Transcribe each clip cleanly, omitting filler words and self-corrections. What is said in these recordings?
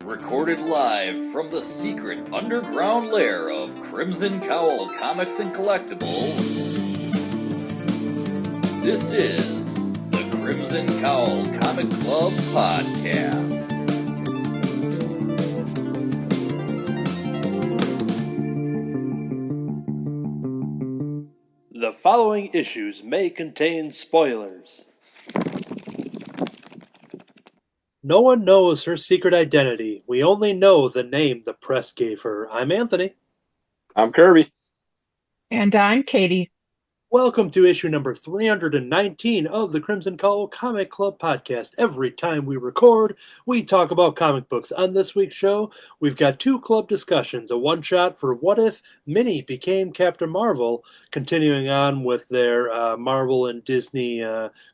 recorded live from the secret underground lair of Crimson Cowl Comics and Collectibles. This is the Crimson Cowl Comic Club Podcast. The following issues may contain spoilers. No one knows her secret identity. We only know the name the press gave her. I'm Anthony. I'm Kirby. And I'm Katie. Welcome to issue number 319 of the Crimson Cowl Comic Club Podcast. Every time we record, we talk about comic books. On this week's show, we've got two club discussions, a one-shot for What If Minnie Became Captain Marvel, continuing on with their Marvel and Disney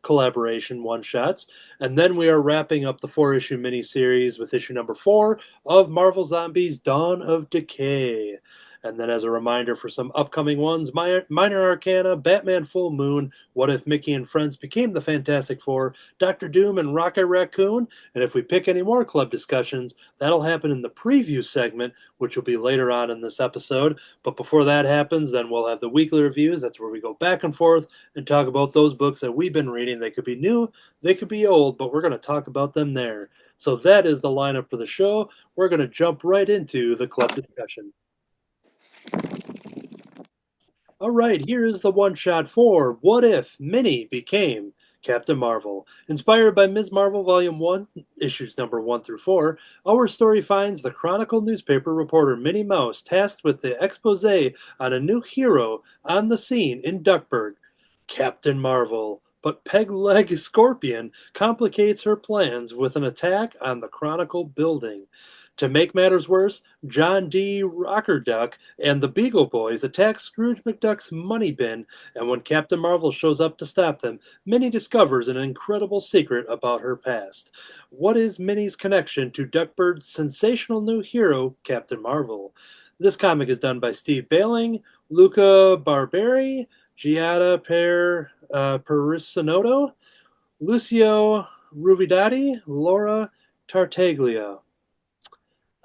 collaboration one-shots. And then we are wrapping up the four-issue miniseries with issue number 4 of Marvel Zombies Dawn of Decay. And then as a reminder for some upcoming ones, Minor Arcana, Batman Full Moon, What If Mickey and Friends Became the Fantastic Four, Doctor Doom and Rocket Raccoon. And if we pick any more club discussions, that'll happen in the preview segment, which will be later on in this episode. But before that happens, then we'll have the weekly reviews. That's where we go back and forth and talk about those books that we've been reading. They could be new, they could be old, but we're going to talk about them there. So that is the lineup for the show. We're going to jump right into the club discussion. All right, here is the one-shot for What If Minnie Became Captain Marvel. Inspired by Ms. Marvel Volume 1, issues number 1 through 4, our story finds the Chronicle newspaper reporter Minnie Mouse tasked with the expose on a new hero on the scene in Duckburg, Captain Marvel. But Peg-Leg Scorpion complicates her plans with an attack on the Chronicle building. To make matters worse, John D. Rockerduck and the Beagle Boys attack Scrooge McDuck's money bin, and when Captain Marvel shows up to stop them, Minnie discovers an incredible secret about her past. What is Minnie's connection to Duckbird's sensational new hero, Captain Marvel? This comic is done by Steve Bailing, Luca Barberi, Giada Perissinotto, Lucio Ruvidati, Laura Tartaglia.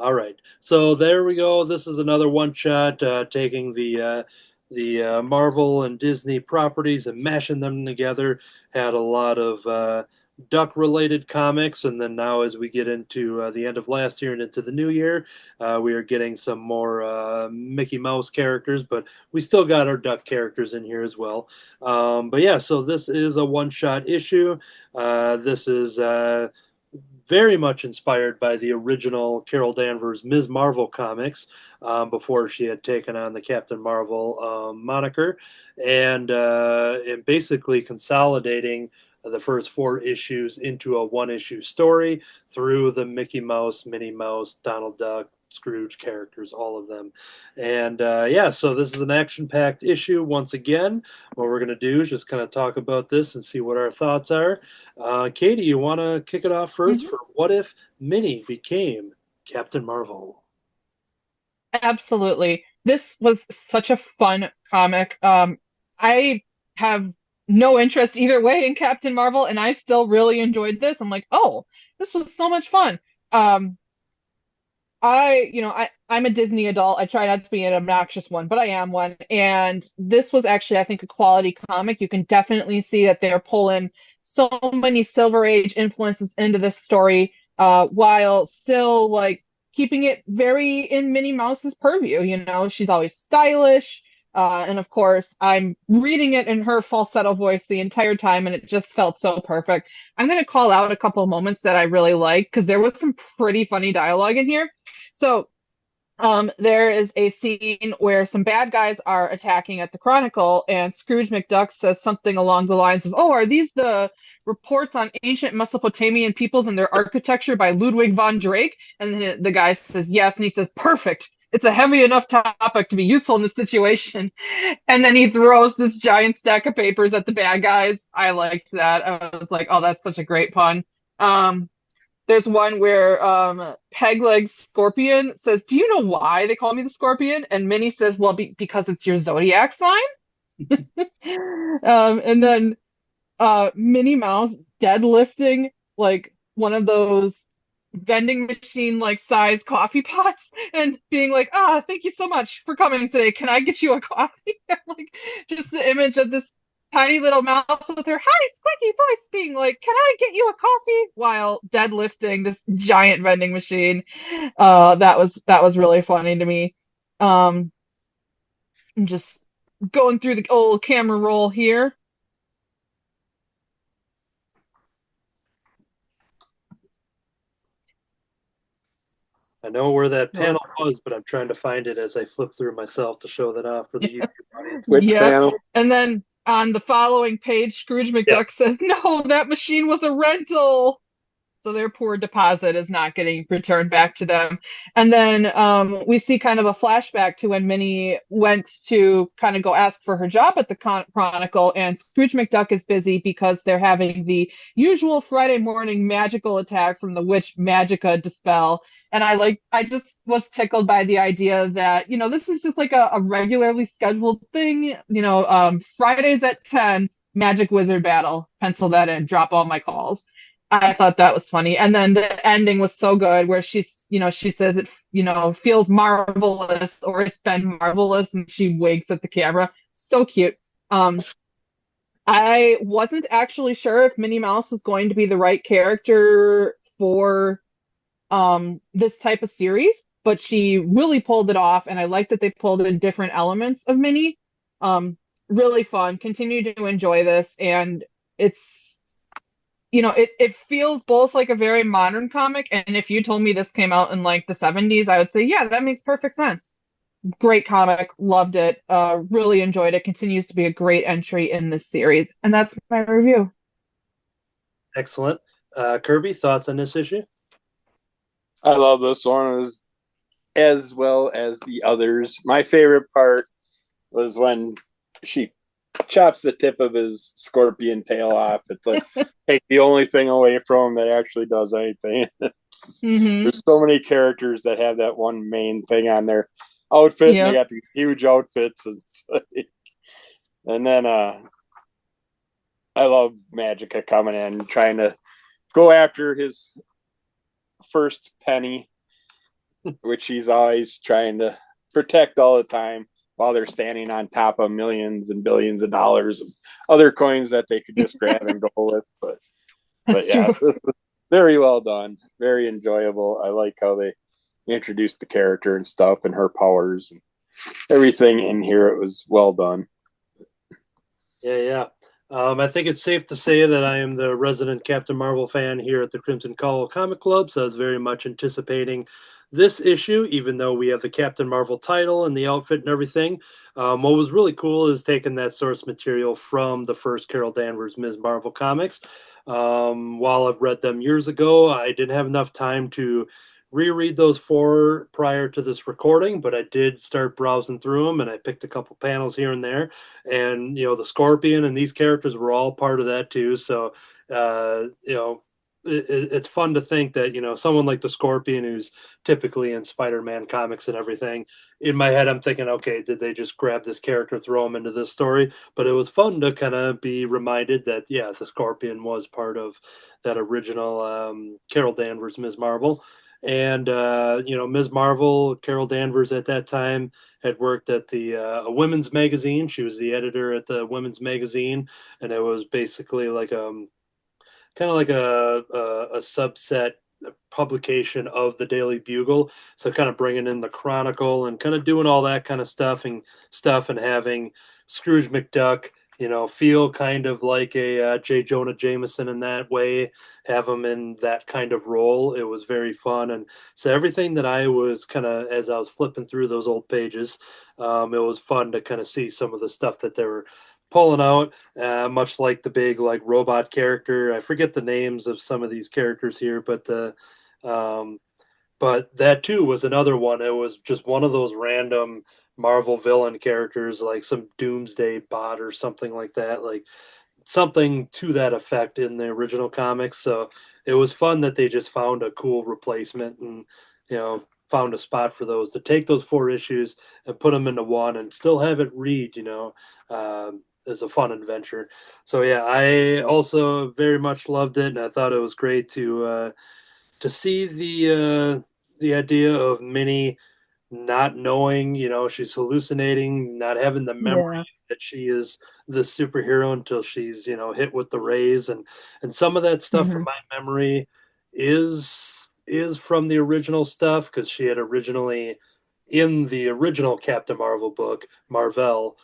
All right, so there we go. This is another one-shot taking the Marvel and Disney properties and mashing them together. Had a lot of duck-related comics, and then now as we get into the end of last year and into the new year, we are getting some more Mickey Mouse characters, but we still got our duck characters in here as well. But yeah, so this is a one-shot issue. This is very much inspired by the original Carol Danvers Ms. Marvel comics before she had taken on the Captain Marvel moniker, and basically consolidating the first 4 issues into a one-issue story through the Mickey Mouse, Minnie Mouse, Donald Duck, Scrooge characters, all of them. And yeah, so this is an action-packed issue once again. What we're going to do is just kind of talk about this and see what our thoughts are. Katie, you want to kick it off first for What If Minnie Became Captain Marvel? Absolutely. This was such a fun comic. I have no interest either way in Captain Marvel, and I still really enjoyed this. I'm like, oh, this was so much fun. I'm a Disney adult. I try not to be an obnoxious one, but I am one. And this was actually, I think, a quality comic. You can definitely see that they're pulling so many Silver Age influences into this story, while still like keeping it very in Minnie Mouse's purview. You know, she's always stylish. And of course, I'm reading it in her falsetto voice the entire time, and it just felt so perfect. I'm going to call out a couple of moments that I really liked because there was some pretty funny dialogue in here. So there is a scene where some bad guys are attacking at the Chronicle, and Scrooge McDuck says something along the lines of, "Oh, are these the reports on ancient Mesopotamian peoples and their architecture by Ludwig von Drake?" And then the guy says, "Yes." And he says, "Perfect. It's a heavy enough topic to be useful in this situation." And then he throws this giant stack of papers at the bad guys. I liked that. I was like, oh, that's such a great pun. There's one where Peg-Leg Scorpion says, "Do you know why they call me the Scorpion?" And Minnie says, "Well, because it's your zodiac sign." And then Minnie Mouse deadlifting like one of those vending machine like size coffee pots and being like, ah, thank you so much for coming today. Can I get you a coffee? Like just the image of this tiny little mouse with her high squeaky voice being like, can I get you a coffee? While deadlifting this giant vending machine. That was really funny to me. Um, I'm just going through the old camera roll here. I know where that panel was, but I'm trying to find it as I flip through myself to show that off for the YouTube audience. Which Yep. panel? And then on the following page, Scrooge McDuck says, no, that machine was a rental. So their poor deposit is not getting returned back to them. And then we see kind of a flashback to when Minnie went to kind of go ask for her job at the Chronicle, and Scrooge McDuck is busy because they're having the usual Friday morning magical attack from the witch Magica Dispel. And I just was tickled by the idea that, this is just like a regularly scheduled thing. Fridays at 10, Magic Wizard Battle. Pencil that in, drop all my calls. I thought that was funny. And then the ending was so good where she says it, feels marvelous or it's been marvelous and she winks at the camera. So cute. I wasn't actually sure if Minnie Mouse was going to be the right character for this type of series, but she really pulled it off, and I like that they pulled in different elements of Minnie. Really fun. Continue to enjoy this, and it's it feels both like a very modern comic, and if you told me this came out in like the 70s, I would say, yeah, that makes perfect sense. Great comic, loved it, really enjoyed it. Continues to be a great entry in this series, and that's my review. Excellent. Kirby, thoughts on this issue? I love this one as well as the others. My favorite part was when she chops the tip of his scorpion tail off. It's like take the only thing away from him that actually does anything. There's so many characters that have that one main thing on their outfit, and they got these huge outfits. And then I love Magica coming in, trying to go after his first penny, which he's always trying to protect all the time, while they're standing on top of millions and billions of dollars of other coins that they could just grab and go with. But yeah, this was very well done, very enjoyable. I like how they introduced the character and stuff and her powers and everything in here. It was well done. Yeah. I think it's safe to say that I am the resident Captain Marvel fan here at the Crimson Cowl Comic Club, so I was very much anticipating this issue, even though we have the Captain Marvel title and the outfit and everything. What was really cool is taking that source material from the first Carol Danvers Ms. Marvel comics. While I've read them years ago, I didn't have enough time to reread those four prior to this recording, but I did start browsing through them, and I picked a couple panels here and there. And the Scorpion and these characters were all part of that too. So it's fun to think that someone like the Scorpion, who's typically in Spider-Man comics and everything, in my head I'm thinking, okay, did they just grab this character, throw him into this story? But it was fun to kind of be reminded that the Scorpion was part of that original Carol Danvers Ms. Marvel. And Ms. Marvel, Carol Danvers at that time had worked at the a women's magazine. She was the editor at the women's magazine, and it was basically like kind of like a subset publication of the Daily Bugle. So kind of bringing in the Chronicle and kind of doing all that kind of stuff and having Scrooge McDuck, feel kind of like a J. Jonah Jameson in that way, have him in that kind of role. It was very fun. And so everything that I was kind of, as I was flipping through those old pages, it was fun to kind of see some of the stuff that they were pulling out, much like the big robot character. I forget the names of some of these characters here, but that too was another one. It was just one of those random Marvel villain characters, like some Doomsday bot or something like that, like something to that effect in the original comics. So it was fun that they just found a cool replacement and found a spot for those to take those four issues and put them into one and still have it read as a fun adventure. So yeah, I also very much loved it, and I thought it was great to to see the idea of Minnie not knowing, she's hallucinating, not having the memory Yeah. that she is the superhero until she's, hit with the rays, and some of that stuff from Hmm. my memory is from the original stuff, because she had originally, in the original Captain Marvel book, Marvel,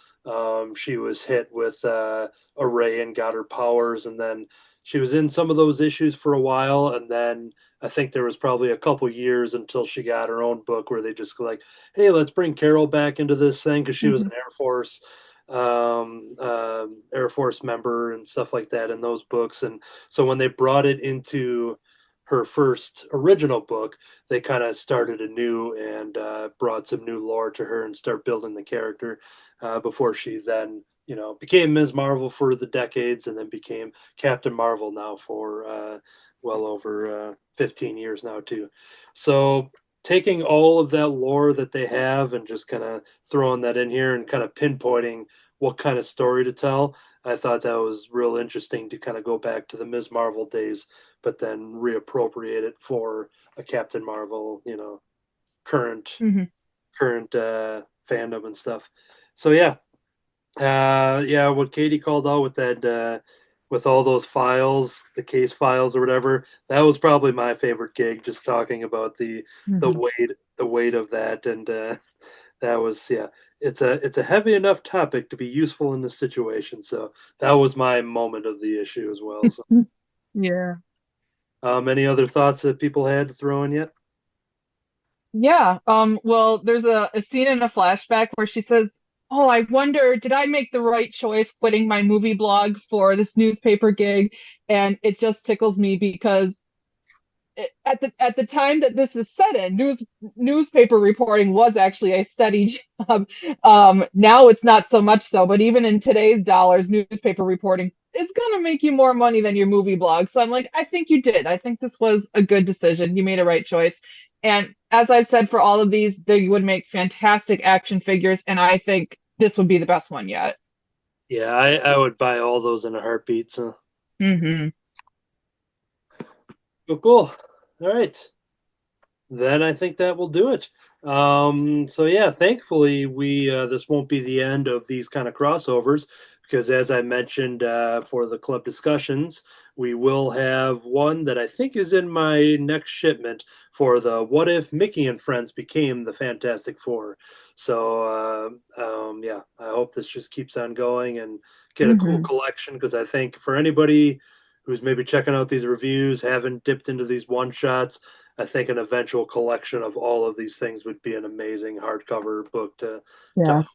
she was hit with a ray and got her powers, and then she was in some of those issues for a while, and then I think there was probably a couple years until she got her own book where they just go like, "Hey, let's bring Carol back into this thing," because she was Hmm. an Air Force member and stuff like that in those books. And so when they brought it into her first original book, they kind of started anew and brought some new lore to her and start building the character before she then, became Ms. Marvel for the decades, and then became Captain Marvel now for well over 15 years now too. So taking all of that lore that they have and just kind of throwing that in here and kind of pinpointing what kind of story to tell, I thought that was real interesting to kind of go back to the Ms. Marvel days, but then reappropriate it for a Captain Marvel, current Hmm. current fandom and stuff. So yeah, yeah, what Katie called out with that, with all those files, the case files or whatever, that was probably my favorite gig. Just talking about the Hmm. weight of that, and that was, yeah. It's a heavy enough topic to be useful in this situation. So that was my moment of the issue as well. So, Yeah. any other thoughts that people had to throw in yet? Yeah. Well, there's a scene in a flashback where she says, "Oh, I wonder, did I make the right choice quitting my movie blog for this newspaper gig?" And it just tickles me because at the time that this is set in, newspaper reporting was actually a steady job. Now it's not so much so, but even in today's dollars, newspaper reporting is gonna make you more money than your movie blog. So I'm like, I think you did. I think this was a good decision. You made a right choice. And as I've said for all of these, they would make fantastic action figures, and I think this would be the best one yet. Yeah, I would buy all those in a heartbeat. So Hmm. cool. All right. Then I think that will do it. So yeah, thankfully we this won't be the end of these kind of crossovers, because as I mentioned for the club discussions, we will have one that I think is in my next shipment for the "What If Mickey and Friends Became the Fantastic Four." So yeah, I hope this just keeps on going and get a cool Hmm. collection, because I think for anybody who's maybe checking out these reviews, haven't dipped into these one shots, I think an eventual collection of all of these things would be an amazing hardcover book to Yeah. own.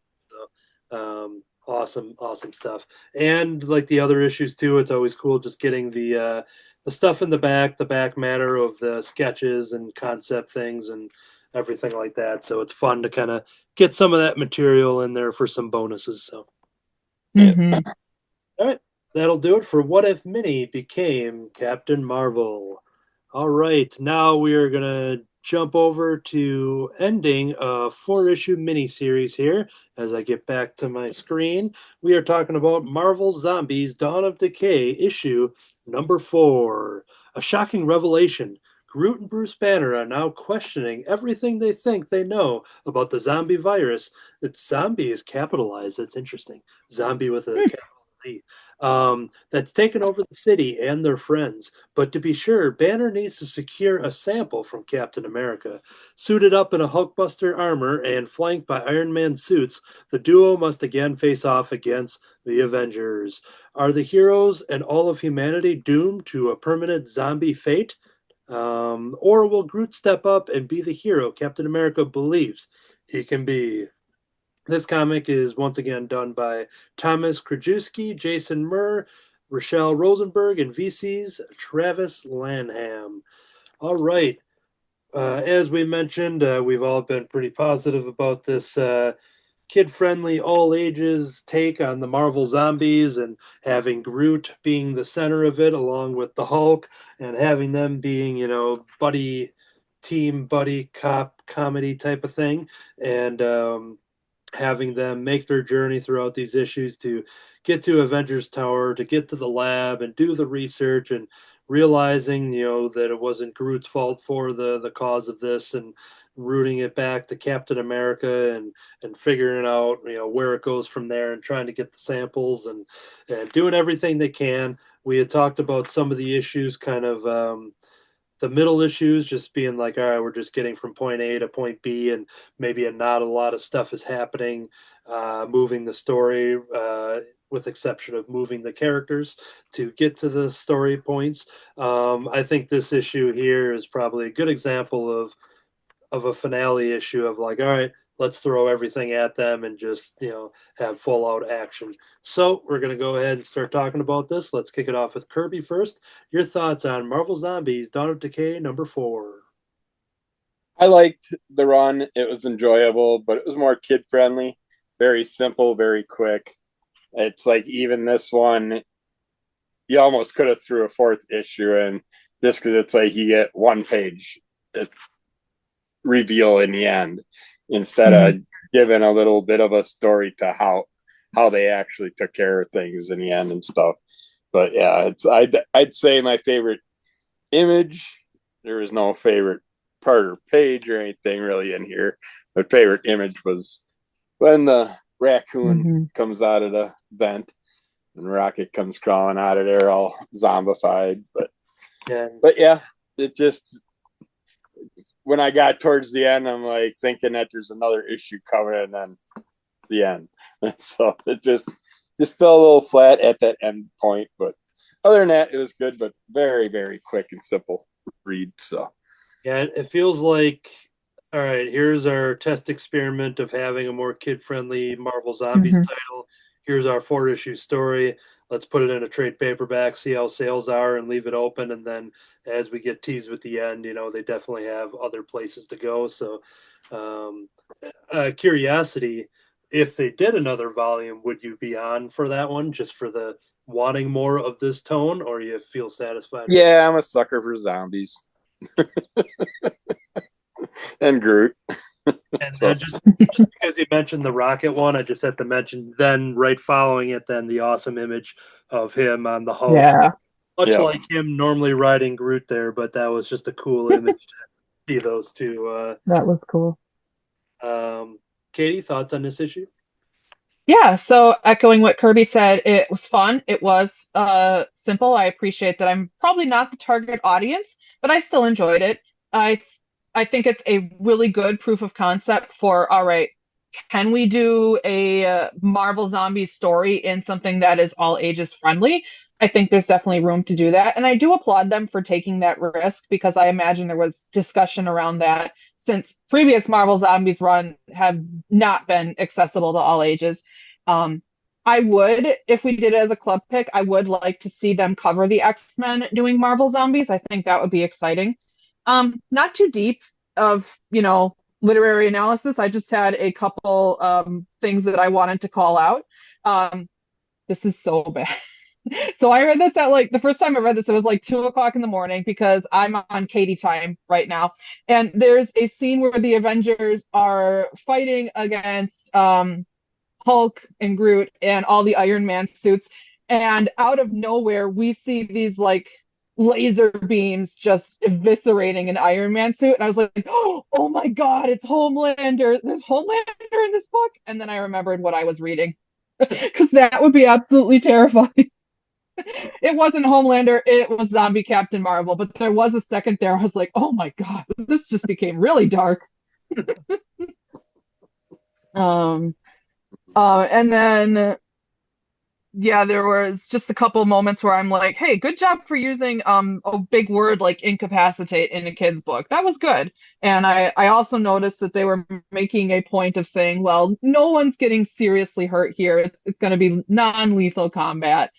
So, awesome, awesome stuff. And like the other issues too, it's always cool just getting the stuff in the back matter of the sketches and concept things and everything like that. So it's fun to kind of get some of that material in there for some bonuses. So, Hmm. all right, that'll do it for What If Minnie Became Captain Marvel. All right, now we are going to jump over to ending a four-issue miniseries here. As I get back to my screen, we are talking about Marvel Zombies Dawn of Decay, issue number 4. A shocking revelation. Groot and Bruce Banner are now questioning everything they think they know about the zombie virus. It's zombie is capitalized. That's interesting. Zombie with a capital Z. That's taken over the city and their friends. But to be sure, Banner needs to secure a sample from Captain America. Suited up in a Hulkbuster armor and flanked by Iron Man suits, the duo must again face off against the Avengers. Are the heroes and all of humanity doomed to a permanent zombie fate? Or will Groot step up and be the hero Captain America believes he can be? This comic is once again done by Thomas Krajewski, Jason Murr, Rochelle Rosenberg, and VC's Travis Lanham. All right. As we mentioned, we've all been pretty positive about this kid-friendly, all-ages take on the Marvel zombies, and having Groot being the center of it, along with the Hulk, and having them being, buddy cop comedy type of thing, and having them make their journey throughout these issues to get to Avengers Tower, to get to the lab and do the research and realizing, that it wasn't Groot's fault for the cause of this, and rooting it back to Captain America, and figuring out, where it goes from there, and trying to get the samples, and doing everything they can. We had talked about some of the issues, kind of the middle issues, just being like, all right, we're just getting from point A to point B, and maybe not a lot of stuff is happening, moving the story, with exception of moving the characters to get to the story points. I think this issue here is probably a good example of a finale issue of like, all right, let's throw everything at them and just, have full out action. So we're going to go ahead and start talking about this. Let's kick it off with Kirby first. Your thoughts on Marvel Zombies Dawn of Decay #4? I liked the run. It was enjoyable, but it was more kid friendly, very simple, very quick. It's like even this one, you almost could have threw a fourth issue in, just because it's like you get one page reveal in the end, instead of giving a little bit of a story to how they actually took care of things in the end and stuff. But yeah, I'd say my favorite image. There is no favorite part or page or anything really in here. My favorite image was when the raccoon comes out of the vent and Rocket comes crawling out of there all zombified. But yeah, it just, when I got towards the end, I'm like thinking that there's another issue coming, and then the end. So it just fell a little flat at that end point. But other than that, it was good, but very, very quick and simple read. So yeah, it feels like, all right, here's our test experiment of having a more kid-friendly Marvel Zombies title. Here's our 4-issue story. Let's put it in a trade paperback, see how sales are, and leave it open. And then as we get teased with the end, they definitely have other places to go. So, curiosity, if they did another volume, would you be on for that one, just for the wanting more of this tone, or you feel satisfied? Yeah, I'm a sucker for zombies. And Groot. And so, just because you mentioned the Rocket one, I just have to mention then right following it, then the awesome image of him on the Hulk. Yeah. Much like him normally riding Groot there, but that was just a cool image to see those two. That was cool. Katie, thoughts on this issue? Yeah, so echoing what Kirby said, it was fun. It was simple. I appreciate that I'm probably not the target audience, but I still enjoyed it. I think it's a really good proof of concept for, all right, can we do a Marvel zombie story in something that is all ages friendly? I think there's definitely room to do that. And I do applaud them for taking that risk, because I imagine there was discussion around that, since previous Marvel Zombies run have not been accessible to all ages. I would, if we did it as a club pick, I would like to see them cover the X-Men doing Marvel Zombies. I think that would be exciting. Not too deep of, literary analysis. I just had a couple things that I wanted to call out. This is so bad. So I read this at the first time I read this, it was 2 o'clock in the morning, because I'm on Katie time right now. And there's a scene where the Avengers are fighting against Hulk and Groot and all the Iron Man suits. And out of nowhere, we see these laser beams just eviscerating an Iron Man suit. And I was like, oh my God, it's Homelander. There's Homelander in this book. And then I remembered what I was reading, because that would be absolutely terrifying. It wasn't Homelander, it was Zombie Captain Marvel, but there was a second there I was like, oh my God, this just became really dark. And then there was just a couple moments where I'm like, hey, good job for using a big word like incapacitate in a kid's book. That was good. And I also noticed that they were making a point of saying, well, no one's getting seriously hurt here. It's going to be non-lethal combat.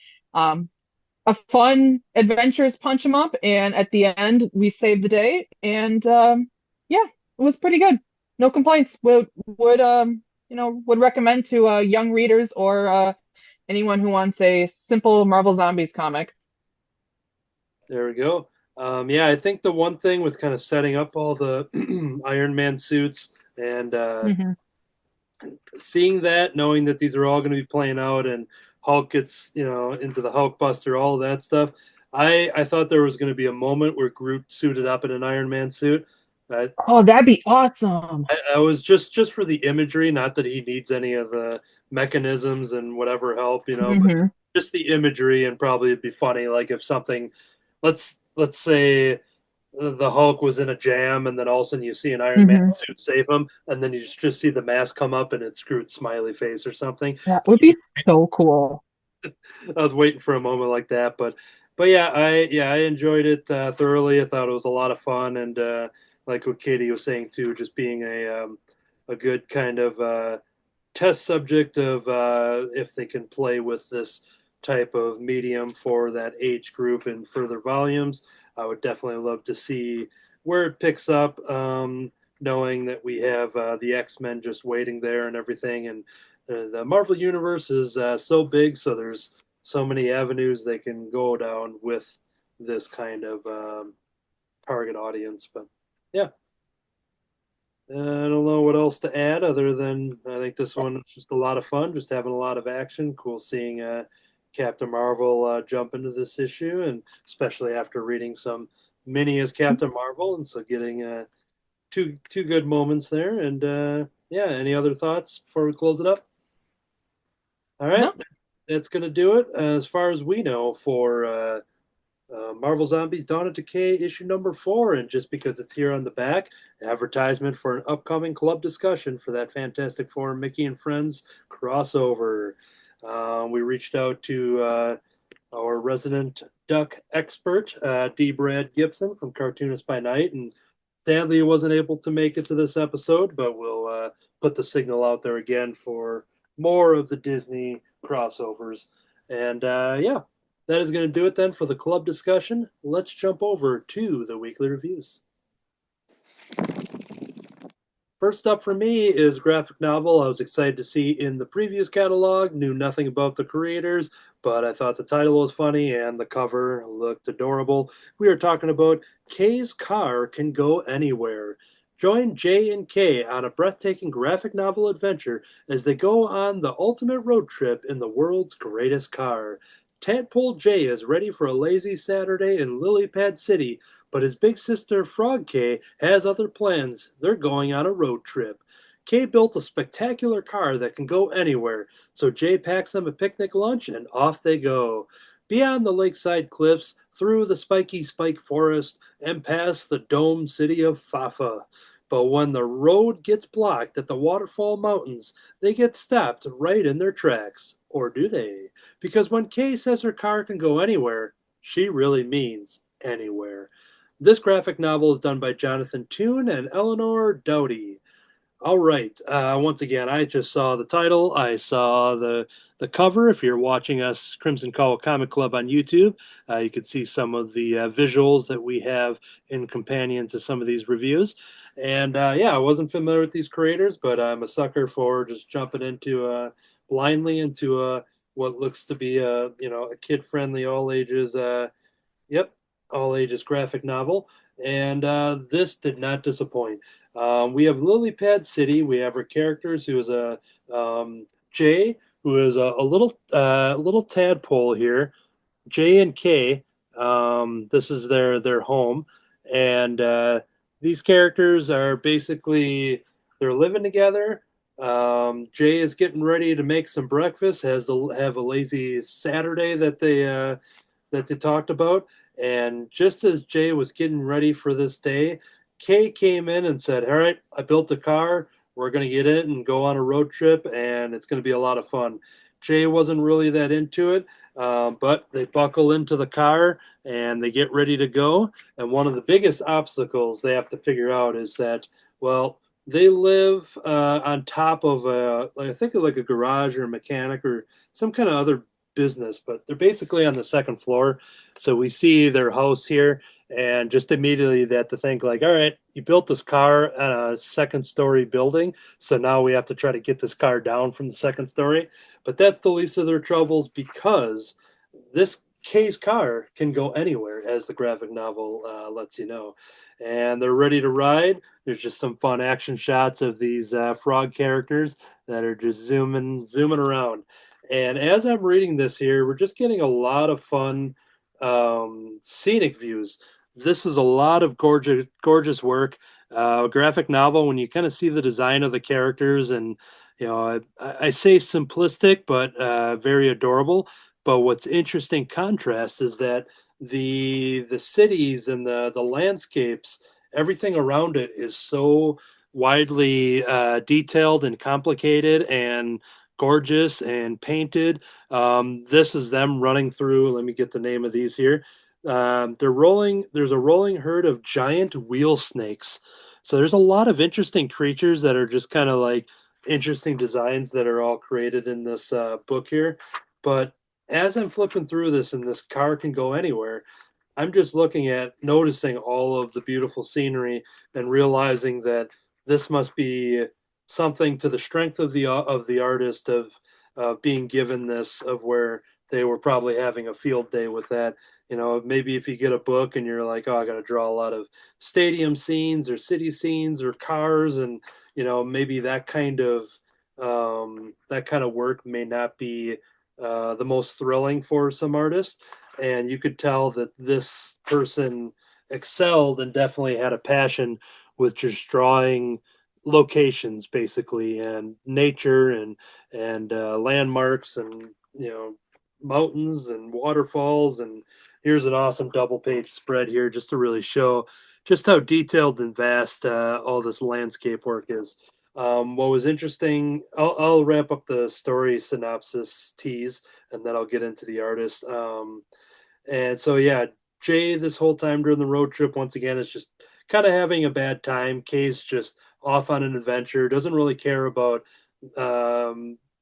A fun adventures punch 'em up, and at the end we saved the day, and it was pretty good. No complaints. Would recommend to young readers or anyone who wants a simple Marvel Zombies comic. There we go. I think the one thing with kind of setting up all the Iron Man suits and seeing that, knowing that these are all going to be playing out, and Hulk gets, into the Hulk Buster, all of that stuff. I thought there was going to be a moment where Groot suited up in an Iron Man suit. Oh, that'd be awesome. I was just for the imagery, not that he needs any of the mechanisms and whatever help, but Hmm. just the imagery, and probably it'd be funny, like if something, let's say the Hulk was in a jam, and then all of a sudden you see an Iron Man Hmm. suit save him, and then you just see the mask come up and it's Groot's smiley face or something. That would be so cool. I was waiting for a moment like that, but yeah, I enjoyed it thoroughly. I thought it was a lot of fun, and like what Katie was saying too, just being a good kind of test subject of if they can play with this type of medium for that age group in further volumes. I would definitely love to see where it picks up. Knowing that we have the X-Men just waiting there and everything, and the Marvel universe is so big, so there's so many avenues they can go down with this kind of target audience. But yeah, I don't know what else to add other than I think this one is just a lot of fun, just having a lot of action. Cool seeing Captain Marvel jump into this issue, and especially after reading some Minnie as Captain Marvel, and so getting two good moments there. And yeah, any other thoughts before we close it up? All right, No. that's gonna do it as far as we know for Marvel Zombies Dawn of Decay issue number 4. And just because it's here on the back, advertisement for an upcoming club discussion for that Fantastic Four Mickey and Friends crossover. We reached out to our resident duck expert, D. Brad Gibson from Cartoonist by Night, and sadly he wasn't able to make it to this episode, but we'll put the signal out there again for more of the Disney crossovers. And yeah, that is going to do it then for the club discussion. Let's jump over to the weekly reviews. First up for me is graphic novel I was excited to see in the previous catalog. Knew nothing about the creators, but I thought the title was funny and the cover looked adorable. We are talking about Kay's Car Can Go Anywhere. Join Jay and Kay on a breathtaking graphic novel adventure as they go on the ultimate road trip in the world's greatest car. Tadpole Jay is ready for a lazy Saturday in Lily Pad City, but his big sister Frog Kay has other plans. They're going on a road trip. Kay built a spectacular car that can go anywhere, so Jay packs them a picnic lunch and off they go. Beyond the lakeside cliffs, through the spiky spike forest, and past the domed city of Fafa. But when the road gets blocked at the Waterfall Mountains, they get stopped right in their tracks. Or do they? Because when Kay says her car can go anywhere, she really means anywhere. This graphic novel is done by Jonathan Toon and Eleanor Doughty. All right. Once again, I just saw the title. I saw the cover. If you're watching us, Crimson Cowl Comic Club on YouTube, you could see some of the visuals that we have in companion to some of these reviews. And yeah, I wasn't familiar with these creators, but I'm a sucker for just jumping into blindly into what looks to be a kid-friendly, all ages. Yep, all ages graphic novel. And this did not disappoint. We have Lily Pad City. We have her characters, who is a Jay, who is a little tadpole here. J and K. This is their home, and these characters are basically they're living together. Jay is getting ready to make some breakfast. Have a lazy Saturday that they talked about. And just as Jay was getting ready for this day, Kay came in and said, "All right, I built a car. We're going to get in and go on a road trip, and it's going to be a lot of fun." Jay wasn't really that into it, but they buckle into the car and they get ready to go. And one of the biggest obstacles they have to figure out is that, well, they live on top of I think like a garage or a mechanic or some kind of other business, but they're basically on the second floor. So we see their house here, and just immediately they have to think like, all right, you built this car on a second story building, so now we have to try to get this car down from the second story. But that's the least of their troubles, because this Kay's car can go anywhere, as the graphic novel lets you know. And they're ready to ride. There's just some fun action shots of these frog characters that are just zooming around. And as I'm reading this here, we're just getting a lot of fun scenic views. This is a lot of gorgeous work. Graphic novel, when you kind of see the design of the characters, and I say simplistic, but very adorable. But what's interesting contrast is that the cities and the landscapes, everything around it is so widely detailed and complicated and gorgeous and painted. This is them running through. Let me get the name of these here. They're rolling. There's a rolling herd of giant wheel snakes. So there's a lot of interesting creatures that are just kind of like interesting designs that are all created in this book here. But as I'm flipping through this, and this car can go anywhere, I'm just looking at noticing all of the beautiful scenery and realizing that this must be something to the strength of the artist of being given this, of where they were probably having a field day with that. Maybe if you get a book and you're like, oh, I got to draw a lot of stadium scenes or city scenes or cars, and maybe that kind of work may not be the most thrilling for some artists. And you could tell that this person excelled and definitely had a passion with just drawing locations, basically, and nature, and landmarks, and mountains and waterfalls. And here's an awesome double page spread here, just to really show just how detailed and vast all this landscape work is. What was interesting, I'll wrap up the story synopsis tease, and then I'll get into the artist. And so, yeah, Jay, this whole time during the road trip, once again, is just kind of having a bad time. Kay's just off on an adventure, doesn't really care about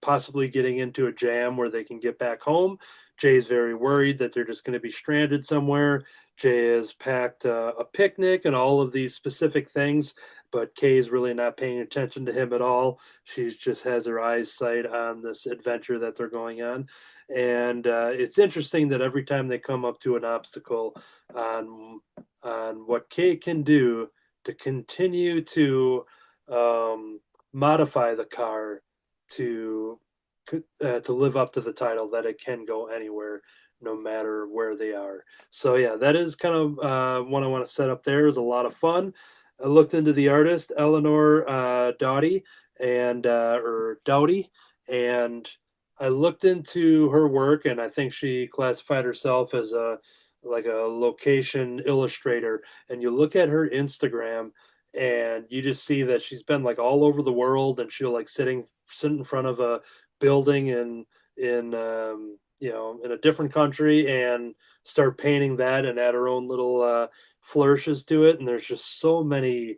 possibly getting into a jam where they can get back home. Jay's very worried that they're just going to be stranded somewhere. Jay has packed a picnic and all of these specific things, but Kay's really not paying attention to him at all. She just has her eyes sight on this adventure that they're going on. And it's interesting that every time they come up to an obstacle on what Kay can do to continue to modify the car to live up to the title that it can go anywhere, no matter where they are. So yeah, that is kind of what I want to set up there. Is a lot of fun. I looked into the artist Eleanor Doughty, or Doughty, and I looked into her work, and I think she classified herself as a location illustrator. And you look at her Instagram, and you just see that she's been like all over the world, and she'll like sit in front of a building in a different country, and start painting that, and add her own little flourishes to it. And there's just so many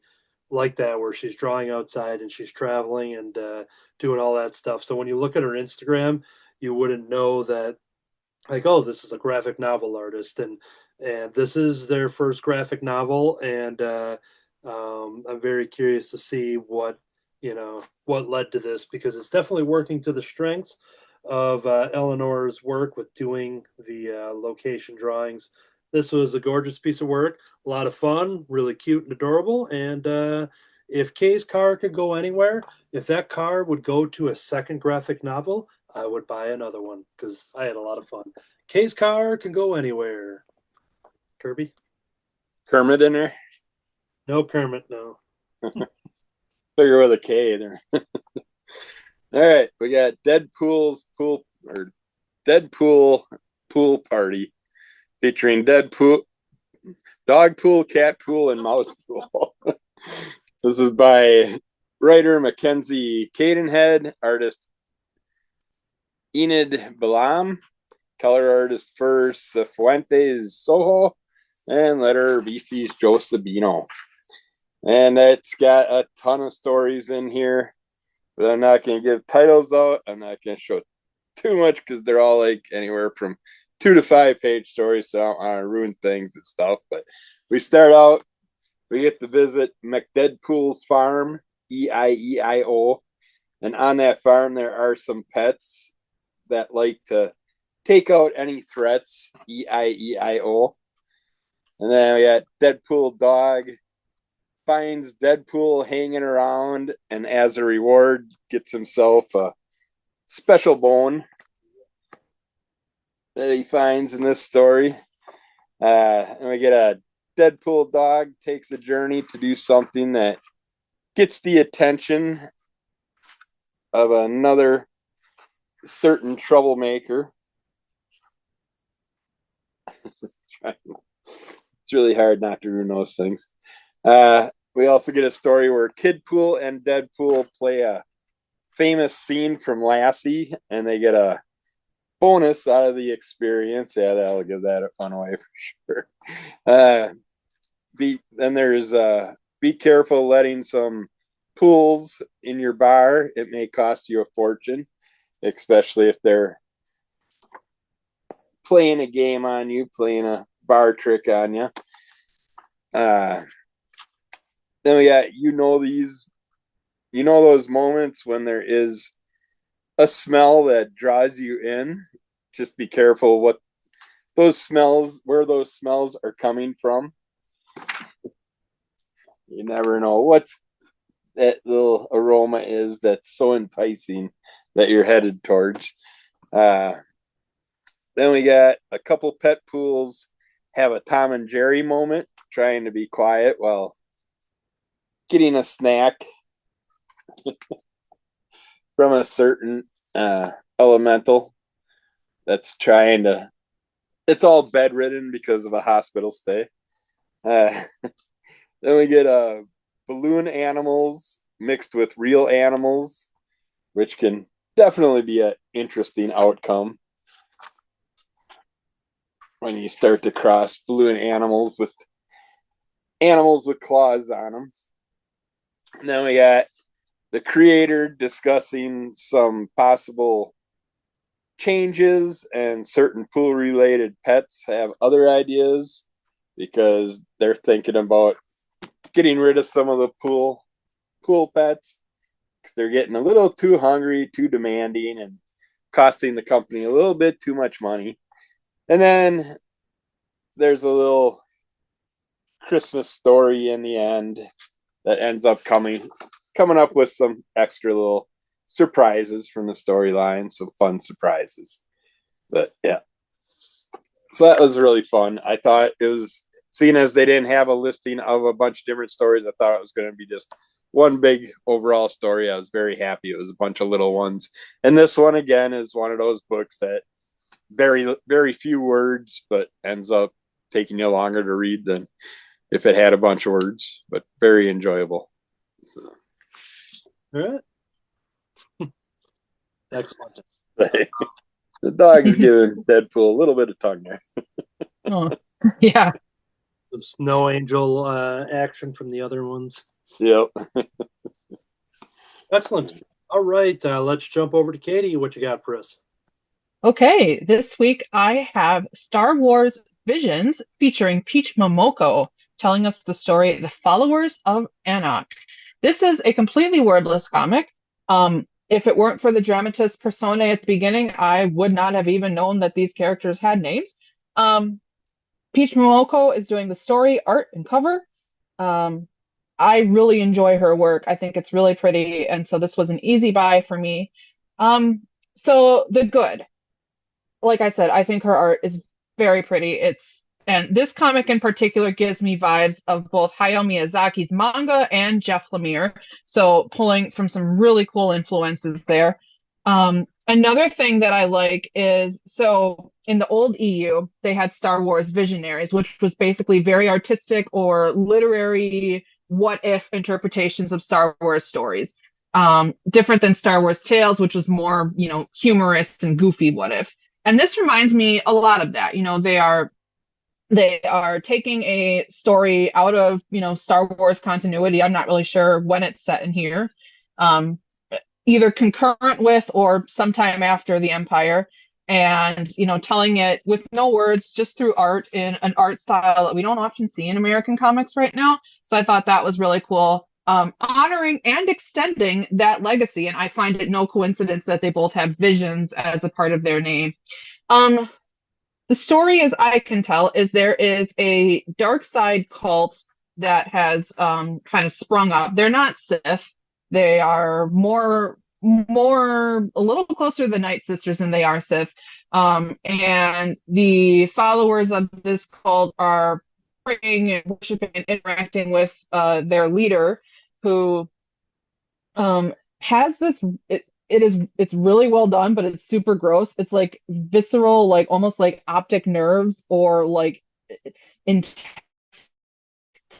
like that, where she's drawing outside and she's traveling and doing all that stuff. So when you look at her Instagram, you wouldn't know that, like, oh, this is a graphic novel artist, and this is their first graphic novel. And I'm very curious to see what led to this, because it's definitely working to the strengths of Eleanor's work with doing the location drawings. This was a gorgeous piece of work, a lot of fun, really cute and adorable. And if Kay's car could go anywhere, if that car would go to a second graphic novel, I would buy another one, because I had a lot of fun. Kay's car can go anywhere. Kirby? Kermit in there? No Kermit, no. Figure with a K there. All right, we got Deadpool Pool Party, featuring Deadpool, Dog Pool, Cat Pool, and Mouse Pool. This is by writer Mackenzie Cadenhead, artist Enid Balam, color artist for Cifuentes Soho, and letter VC's Joe Sabino. And it's got a ton of stories in here, but I'm not going to give titles out. I'm not going to show too much, because they're all like anywhere from 2 to 5 page stories, so I don't want to ruin things and stuff. But we start out, we get to visit McDeadpool's farm, EIEIO, and on that farm there are some pets that like to take out any threats, EIEIO. And then we got Deadpool Dog finds Deadpool hanging around, and as a reward gets himself a special bone that he finds in this story. And we get a Deadpool dog takes a journey to do something that gets the attention of another certain troublemaker. It's really hard not to ruin those things. We also get a story where Kidpool and Deadpool play a famous scene from Lassie, and they get a bonus out of the experience. Yeah, that'll give that a fun away for sure. Then there's be careful letting some pools in your bar. It may cost you a fortune, especially if they're playing a game on you, playing a bar trick on you. Then we got those moments when there is a smell that draws you in. Just be careful where those smells are coming from. You never know what that little aroma is that's so enticing that you're headed towards. Then we got a couple pet pools have a Tom and Jerry moment, trying to be quiet while getting a snack from a certain elemental that's trying to. It's all bedridden because of a hospital stay. Then we get balloon animals mixed with real animals, which can definitely be an interesting outcome when you start to cross balloon animals with claws on them. And then we got the creator discussing some possible changes, and certain pool related pets have other ideas because they're thinking about getting rid of some of the pool pets because they're getting a little too hungry, too demanding, and costing the company a little bit too much money. And then there's a little Christmas story in the end that ends up coming up with some extra little surprises from the storyline, some fun surprises. But yeah, so that was really fun. I thought it was, seeing as they didn't have a listing of a bunch of different stories, I thought it was going to be just one big overall story. I was very happy. It was a bunch of little ones. And this one, again, is one of those books that very, very few words, but ends up taking you longer to read than if it had a bunch of words, but very enjoyable. So. All right. Excellent. The dog's giving Deadpool a little bit of tongue there. Oh, yeah. Some snow angel action from the other ones. Yep. Excellent. All right, let's jump over to Katie. What you got for us? Okay, this week I have Star Wars Visions featuring Peach Momoko telling us the story The Followers of Anak. This is a completely wordless comic. If it weren't for the dramatist persona at the beginning, I would not have even known that these characters had names. Peach Momoko is doing the story, art, and cover. I really enjoy her work. I think it's really pretty, and so this was an easy buy for me. So the good. Like I said, I think her art is very pretty. And this comic in particular gives me vibes of both Hayao Miyazaki's manga and Jeff Lemire. So pulling from some really cool influences there. Another thing that I like is, so in the old EU, they had Star Wars Visionaries, which was basically very artistic or literary what-if interpretations of Star Wars stories. Different than Star Wars Tales, which was more, humorous and goofy what-if. And this reminds me a lot of that. They are taking a story out of, Star Wars continuity. I'm not really sure when it's set in here. Either concurrent with or sometime after the Empire, and telling it with no words, just through art, in an art style that we don't often see in American comics right now. So I thought that was really cool, honoring and extending that legacy. And I find it no coincidence that they both have visions as a part of their name. The story, as I can tell, is there is a dark side cult that has kind of sprung up. They're not Sith. They are more a little closer to the Night Sisters than they are Sith. And the followers of this cult are praying and worshiping and interacting with their leader, who has this. It's really well done, but it's super gross. It's like visceral, like almost like optic nerves or like in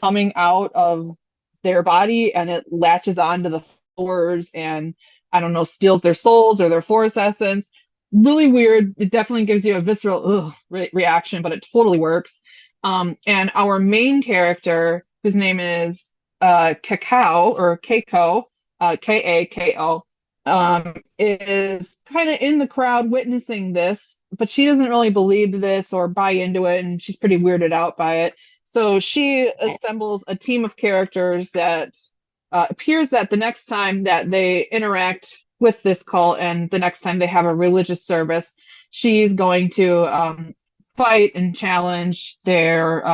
coming out of their body, and it latches onto the followers and I don't know, steals their souls or their force essence. Really weird. It definitely gives you a visceral reaction, but it totally works. And our main character, whose name is Cacao or Keiko, Kako, is kind of in the crowd witnessing this, but she doesn't really believe this or buy into it, and she's pretty weirded out by it. So she assembles a team of characters that appears that the next time that they interact with this cult and the next time they have a religious service, she's going to fight and challenge their.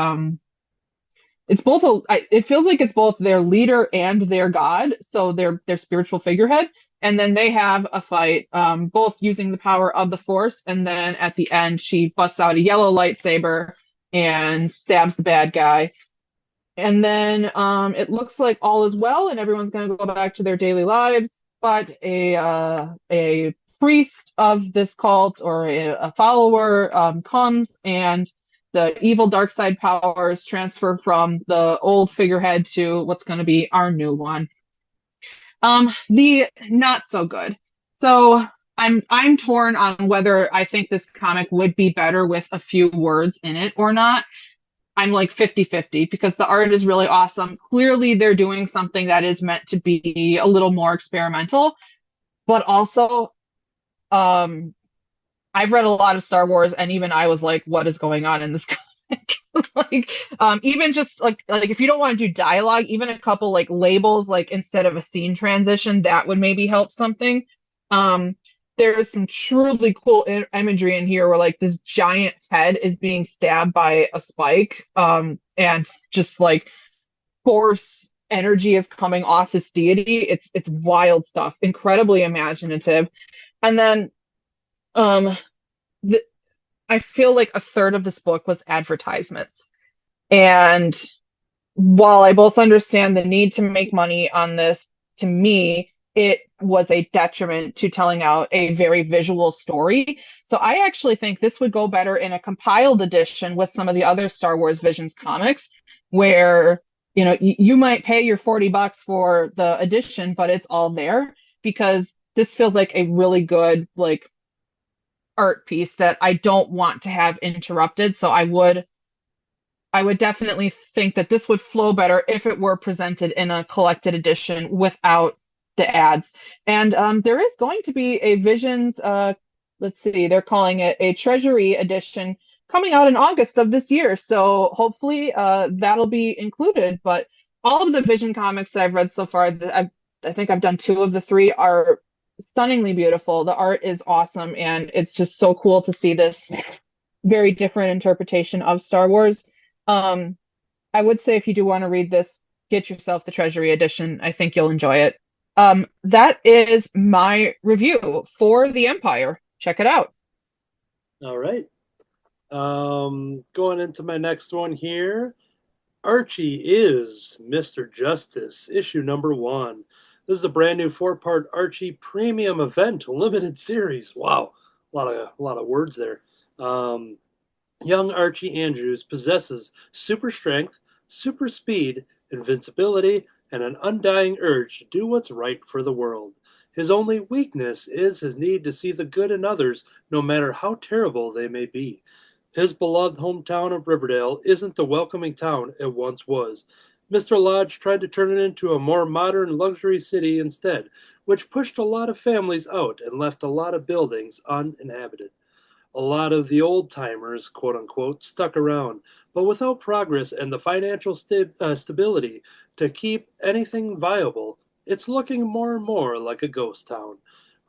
It's both it feels like it's both their leader and their god, so their spiritual figurehead. And then they have a fight, both using the power of the Force. And then at the end, she busts out a yellow lightsaber and stabs the bad guy. And then it looks like all is well, and everyone's going to go back to their daily lives. But a priest of this cult or a follower comes, and the evil dark side powers transfer from the old figurehead to what's going to be our new one. The not so good. So I'm torn on whether I think this comic would be better with a few words in it or not. I'm like 50-50 because the art is really awesome. Clearly they're doing something that is meant to be a little more experimental, but also I've read a lot of Star Wars and even I was like, what is going on in this comic? Like even just like if you don't want to do dialogue, even a couple like labels like instead of a scene transition, that would maybe help something. There's some truly cool imagery in here where like this giant head is being stabbed by a spike, and just like force energy is coming off this deity. It's wild stuff, incredibly imaginative. And then the, I feel like a third of this book was advertisements. And while I both understand the need to make money on this, to me, it was a detriment to telling out a very visual story. So I actually think this would go better in a compiled edition with some of the other Star Wars Visions comics, where you might pay your $40 for the edition, but it's all there, because this feels like a really good like art piece that I don't want to have interrupted. So I would definitely think that this would flow better if it were presented in a collected edition without the ads. And there is going to be a Visions, let's see, they're calling it a Treasury edition coming out in August of this year. So hopefully that'll be included. But all of the Vision comics that I've read so far, I think I've done 2 of the 3, are stunningly beautiful. The art is awesome, and it's just so cool to see this very different interpretation of Star Wars. I would say if you do want to read this, get yourself the Treasury edition. I think you'll enjoy it. That is my review for The Empire. Check it out. All right. Going into my next one here. Archie is Mr. Justice, issue number 1. This is a brand new 4-part Archie premium event limited series. Wow, a lot of words there. Young Archie Andrews possesses super strength, super speed, invincibility, and an undying urge to do what's right for the world. His only weakness is his need to see the good in others, no matter how terrible they may be. His beloved hometown of Riverdale isn't the welcoming town it once was. Mr. Laatsch tried to turn it into a more modern luxury city instead, which pushed a lot of families out and left a lot of buildings uninhabited. A lot of the old-timers, quote-unquote, stuck around, but without progress and the financial stability to keep anything viable, it's looking more and more like a ghost town.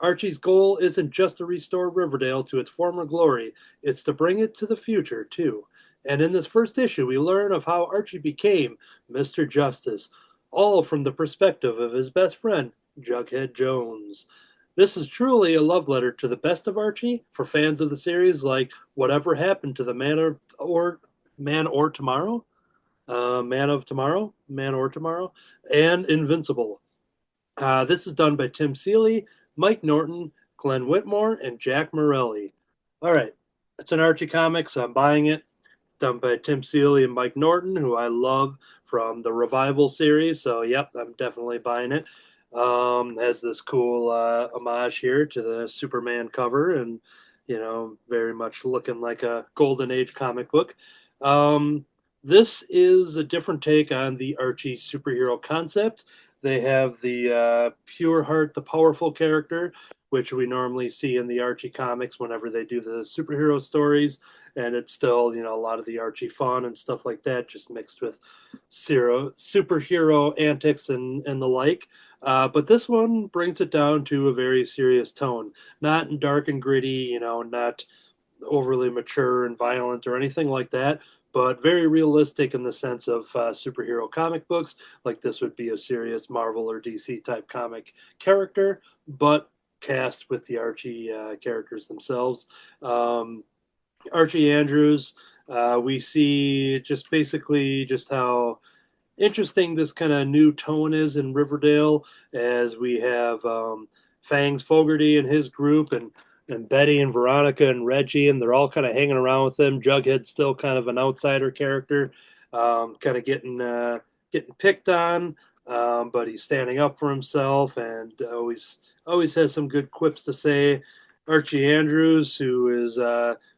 Archie's goal isn't just to restore Riverdale to its former glory, it's to bring it to the future, too. And in this first issue, we learn of how Archie became Mr. Justice, all from the perspective of his best friend, Jughead Jones. This is truly a love letter to the best of Archie for fans of the series, like Whatever Happened to the Man or Tomorrow, Man or Tomorrow, and Invincible. This is done by Tim Seeley, Mike Norton, Glenn Whitmore, and Jack Morelli. All right, it's an Archie comic, so I'm buying it. Done by Tim Seeley and Mike Norton, who I love from the Revival series. So, yep, I'm definitely buying it. Has this cool homage here to the Superman cover, and very much looking like a Golden Age comic book. This is a different take on the Archie superhero concept. They have the pure heart, the powerful character, which we normally see in the Archie comics whenever they do the superhero stories. And it's still, a lot of the Archie fun and stuff like that, just mixed with superhero antics and the like. But this one brings it down to a very serious tone, not dark and gritty, not overly mature and violent or anything like that, but very realistic in the sense of superhero comic books. Like this would be a serious Marvel or DC type comic character, but cast with the Archie characters themselves. Archie Andrews, we see just basically just how interesting this kind of new tone is in Riverdale, as we have Fangs Fogarty and his group, and Betty and Veronica and Reggie, and they're all kind of hanging around with him. Jughead's still kind of an outsider character, kind of getting picked on, but he's standing up for himself and always has some good quips to say. Archie Andrews, who is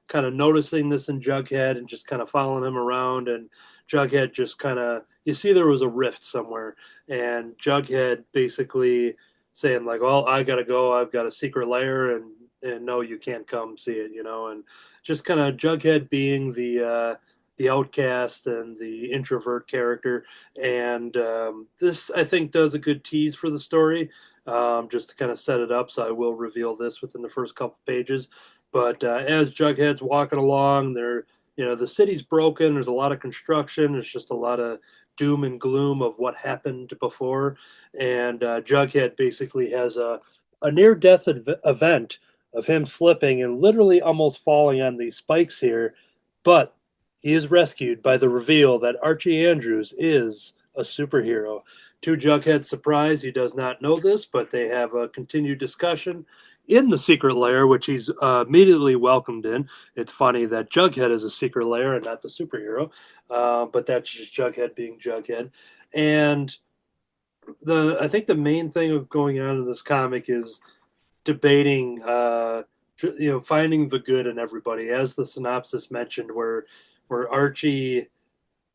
kind of noticing this in Jughead and just kind of following him around, and Jughead just kind of, you see there was a rift somewhere, and Jughead basically saying like, well, I gotta go, I've got a secret lair, and no, you can't come see it, and just kind of Jughead being the outcast and the introvert character. And this, I think, does a good tease for the story, just to kind of set it up. So I will reveal this within the first couple pages. But as Jughead's walking along, the city's broken. There's a lot of construction. There's just a lot of doom and gloom of what happened before. And Jughead basically has a near-death event of him slipping and literally almost falling on these spikes here. But he is rescued by the reveal that Archie Andrews is a superhero. To Jughead's surprise, he does not know this, but they have a continued discussion in the secret lair, which he's immediately welcomed in. It's funny that Jughead is a secret lair and not the superhero, but that's just Jughead being Jughead. And I think the main thing of going on in this comic is debating, finding the good in everybody, as the synopsis mentioned, where Archie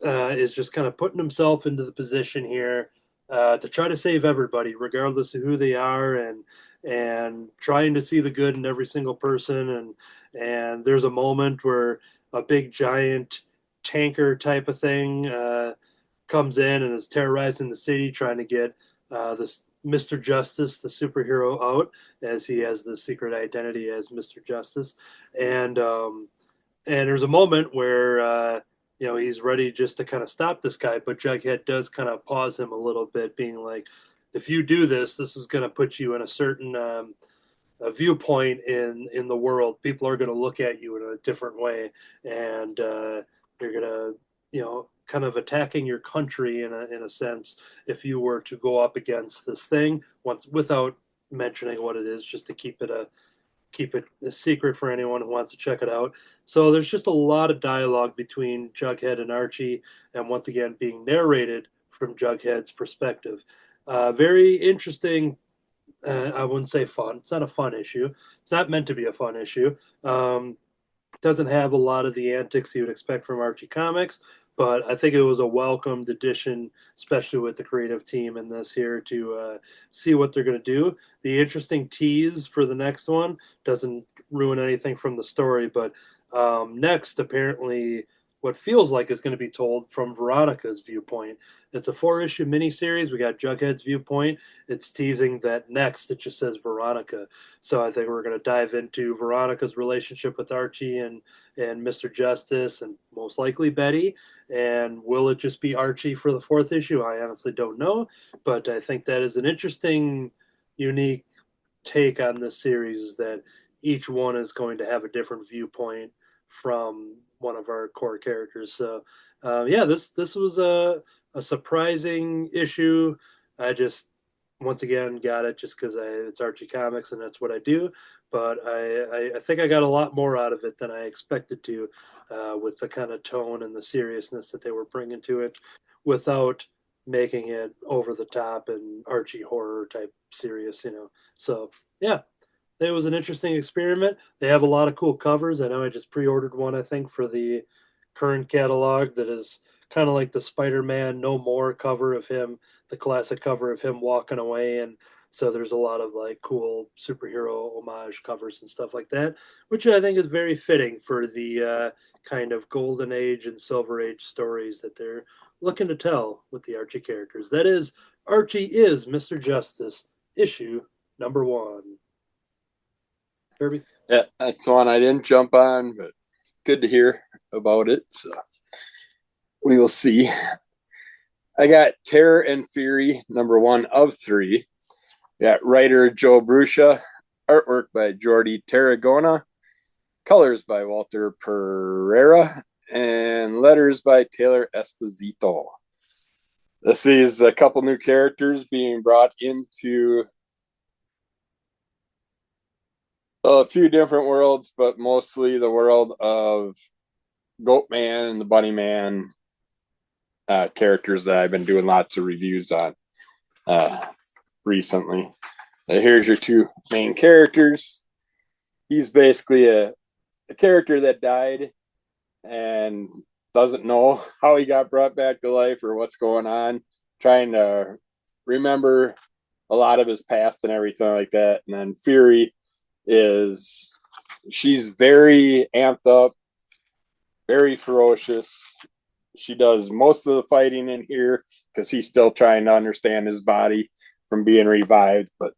is just kind of putting himself into the position here to try to save everybody, regardless of who they are, and trying to see the good in every single person. And there's a moment where a big giant tanker type of thing comes in and is terrorizing the city, trying to get this Mr. Justice, the superhero, out, as he has the secret identity as Mr. Justice. And there's a moment where he's ready just to kind of stop this guy, but Jughead does kind of pause him a little bit, being like, if you do this is going to put you in a certain a viewpoint in the world. People are going to look at you in a different way, and you're going to, kind of attacking your country in a sense, if you were to go up against this thing without mentioning what it is, just to keep it a secret for anyone who wants to check it out. So there's just a lot of dialogue between Jughead and Archie, and once again being narrated from Jughead's perspective. Very interesting. I wouldn't say fun. It's not a fun issue. It's not meant to be a fun issue. Doesn't have a lot of the antics you would expect from Archie comics, but I think it was a welcomed addition, especially with the creative team in this here, to see what they're going to do. The interesting tease for the next one doesn't ruin anything from the story, but next, apparently, what feels like is going to be told from Veronica's viewpoint. It's a 4-issue miniseries. We got Jughead's viewpoint. It's teasing that next it just says Veronica. So I think we're going to dive into Veronica's relationship with Archie and Mr. Justice, and most likely Betty. And will it just be Archie for the 4th issue? I honestly don't know, but I think that is an interesting, unique take on this series is that each one is going to have a different viewpoint from one of our core characters. So, this was a surprising issue. I just once again got it just because it's Archie Comics and that's what I do. But I think I got a lot more out of it than I expected to, with the kind of tone and the seriousness that they were bringing to it, without making it over the top and Archie horror type serious, So yeah, it was an interesting experiment. They have a lot of cool covers. I know I just pre-ordered one, I think, for the current catalog that is kind of like the Spider-Man No More cover of him, the classic cover of him walking away. And so there's a lot of like cool superhero homage covers and stuff like that, which I think is very fitting for the kind of golden age and silver age stories that they're looking to tell with the Archie characters. That is, Archie is Mr. Justice, issue number 1. Kirby? Yeah, that's one I didn't jump on, but good to hear about it. So we will see. I got Terror and Fury, number 1 of 3. Got writer Joe Bruscia, artwork by Jordi Tarragona, colors by Walter Pereira, and letters by Taylor Esposito. This is a couple new characters being brought into a few different worlds, but mostly the world of Goat Man and the Bunny Man, characters that I've been doing lots of reviews on recently. Here's your 2 main characters. He's basically a character that died and doesn't know how he got brought back to life or what's going on, trying to remember a lot of his past and everything like that. And then Fury she's very amped up, very ferocious. She does most of the fighting in here because he's still trying to understand his body from being revived. But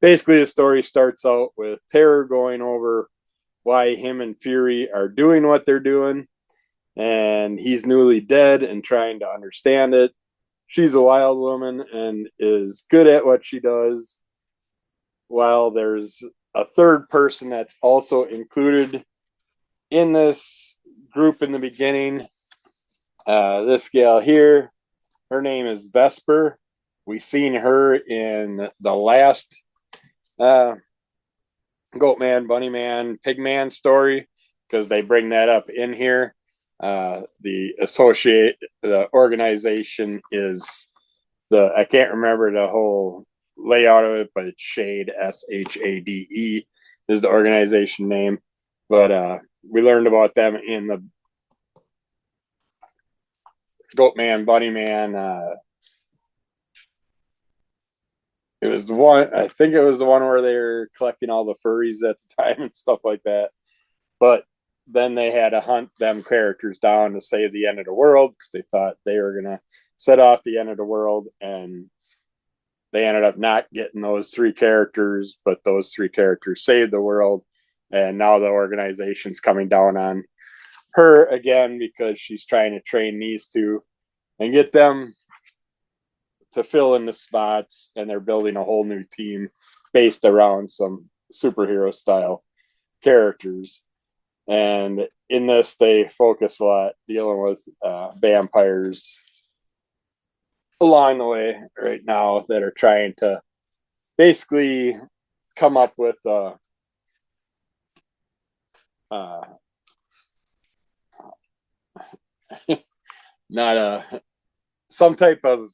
basically the story starts out with Terror going over why him and Fury are doing what they're doing, and he's newly dead and trying to understand it. She's a wild woman and is good at what she does, while there's a third person that's also included in this group in the beginning. This gal here, her name is Vesper. We seen her in the last Goat Man, Bunny Man, Pig Man story, because they bring that up in here. The organization is I can't remember the whole layout of it, but it's Shade, SHADE is the organization name. But we learned about them in the Goat Man, Bunny Man. It was the one, I think it was the one where they were collecting all the furries at the time and stuff like that. But then they had to hunt them characters down to save the end of the world because they thought they were going to set off the end of the world. And they ended up not getting those 3 characters, but those 3 characters saved the world. And now the organization's coming down on her again because she's trying to train these 2 and get them to fill in the spots. And they're building a whole new team based around some superhero style characters. And in this, they focus a lot dealing with vampires along the way right now that are trying to basically come up with some type of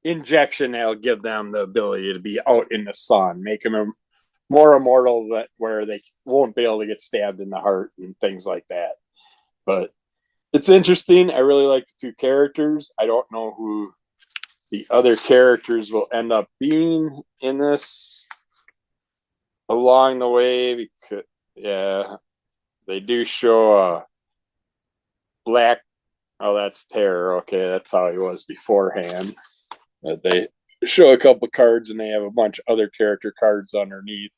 injection that'll give them the ability to be out in the sun, make them more immortal, where they won't be able to get stabbed in the heart and things like that. But it's interesting. I really like the 2 characters. I don't know who the other characters will end up being in this along the way, because they do show a black. Oh, that's Terror. Okay, that's how he was beforehand. They show a couple cards and they have a bunch of other character cards underneath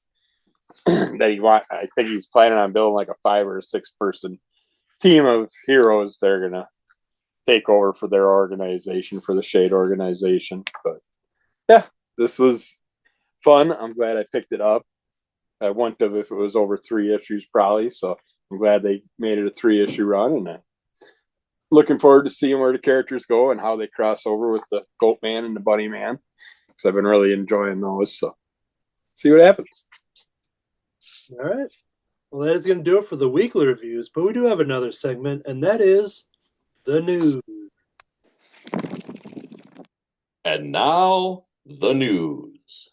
that I think he's planning on building like a 5 or 6 person team of heroes they're gonna take over for their organization, for the Shade organization. But yeah, this was fun. I'm glad I picked it up. I wouldn't have if it was over 3 issues probably. So I'm glad they made it a 3-issue run, and looking forward to seeing where the characters go and how they cross over with the Goat Man and the Bunny Man, because I've been really enjoying those. So see what happens. All right. Well, that is going to do it for the weekly reviews, but we do have another segment, and that is the news. And now, the news.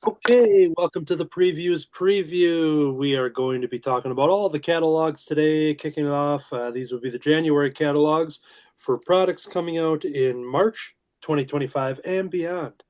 Okay, welcome to the previews preview. We are going to be talking about all the catalogs today, kicking off. These will be the January catalogs for products coming out in March 2025 and beyond.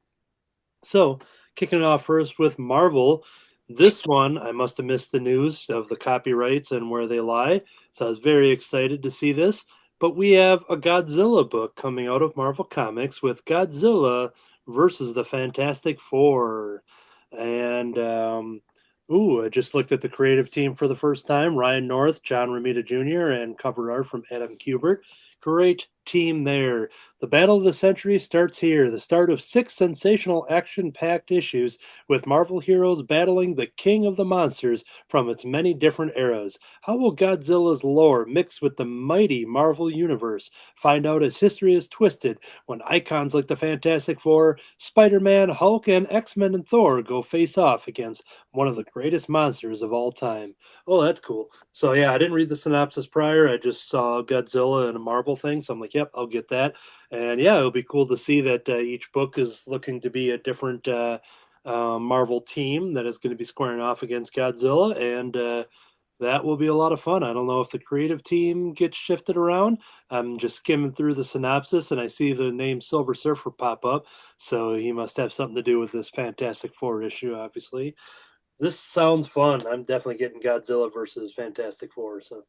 So, kicking it off first with Marvel. This one, I must have missed the news of the copyrights and where they lie. So I was very excited to see this. But we have a Godzilla book coming out of Marvel Comics with Godzilla versus the Fantastic Four. And, I just looked at the creative team for the first time. Ryan North, John Romita Jr., and cover art from Adam Kubert. Great team there. The battle of the century starts here, the start of 6 sensational action-packed issues with Marvel heroes battling the king of the monsters from its many different eras. How will Godzilla's lore mix with the mighty Marvel universe? Find out as history is twisted when icons like the Fantastic Four, Spider-Man, Hulk, and X-Men and Thor go face off against one of the greatest monsters of all time. Oh, that's cool. So yeah, I didn't read the synopsis prior. I just saw Godzilla and a Marvel thing, so I'm like, yep, I'll get that. And yeah, it'll be cool to see that each book is looking to be a different Marvel team that is going to be squaring off against Godzilla, and that will be a lot of fun. I don't know if the creative team gets shifted around. I'm just skimming through the synopsis, and I see the name Silver Surfer pop up, so he must have something to do with this Fantastic Four issue, obviously. This sounds fun. I'm definitely getting Godzilla versus Fantastic Four. So,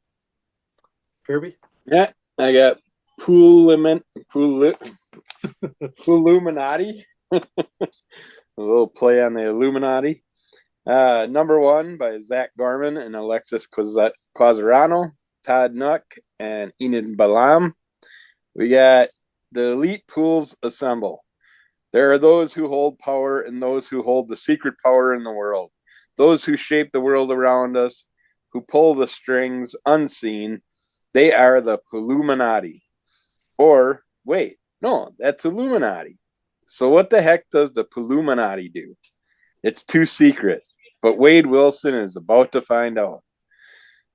Kirby? Yeah, I got Pooluminati. A little play on the Illuminati. Number 1 by Zach Garman and Alexis Quasarano, Todd Nook, and Enid Balam. We got the elite pools assemble. There are those who hold power and those who hold the secret power in the world. Those who shape the world around us, who pull the strings unseen. They are the Illuminati. Or, wait, no, that's Illuminati. So what the heck does the Illuminati do? It's too secret, but Wade Wilson is about to find out.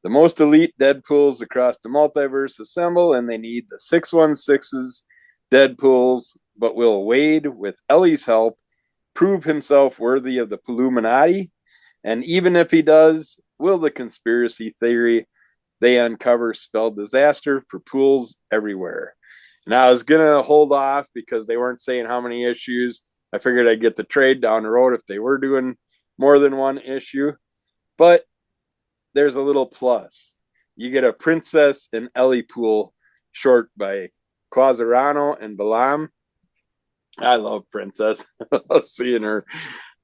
The most elite Deadpools across the multiverse assemble, and they need the 616's Deadpools, but will Wade, with Ellie's help, prove himself worthy of the Illuminati? And even if he does, will the conspiracy theory they uncover spell disaster for pools everywhere? And I was going to hold off because they weren't saying how many issues. I figured I'd get the trade down the road if they were doing more than one issue. But there's a little plus. You get a Princess and Ellie Pool short by Quasarano and Balam. I love Princess. I love seeing her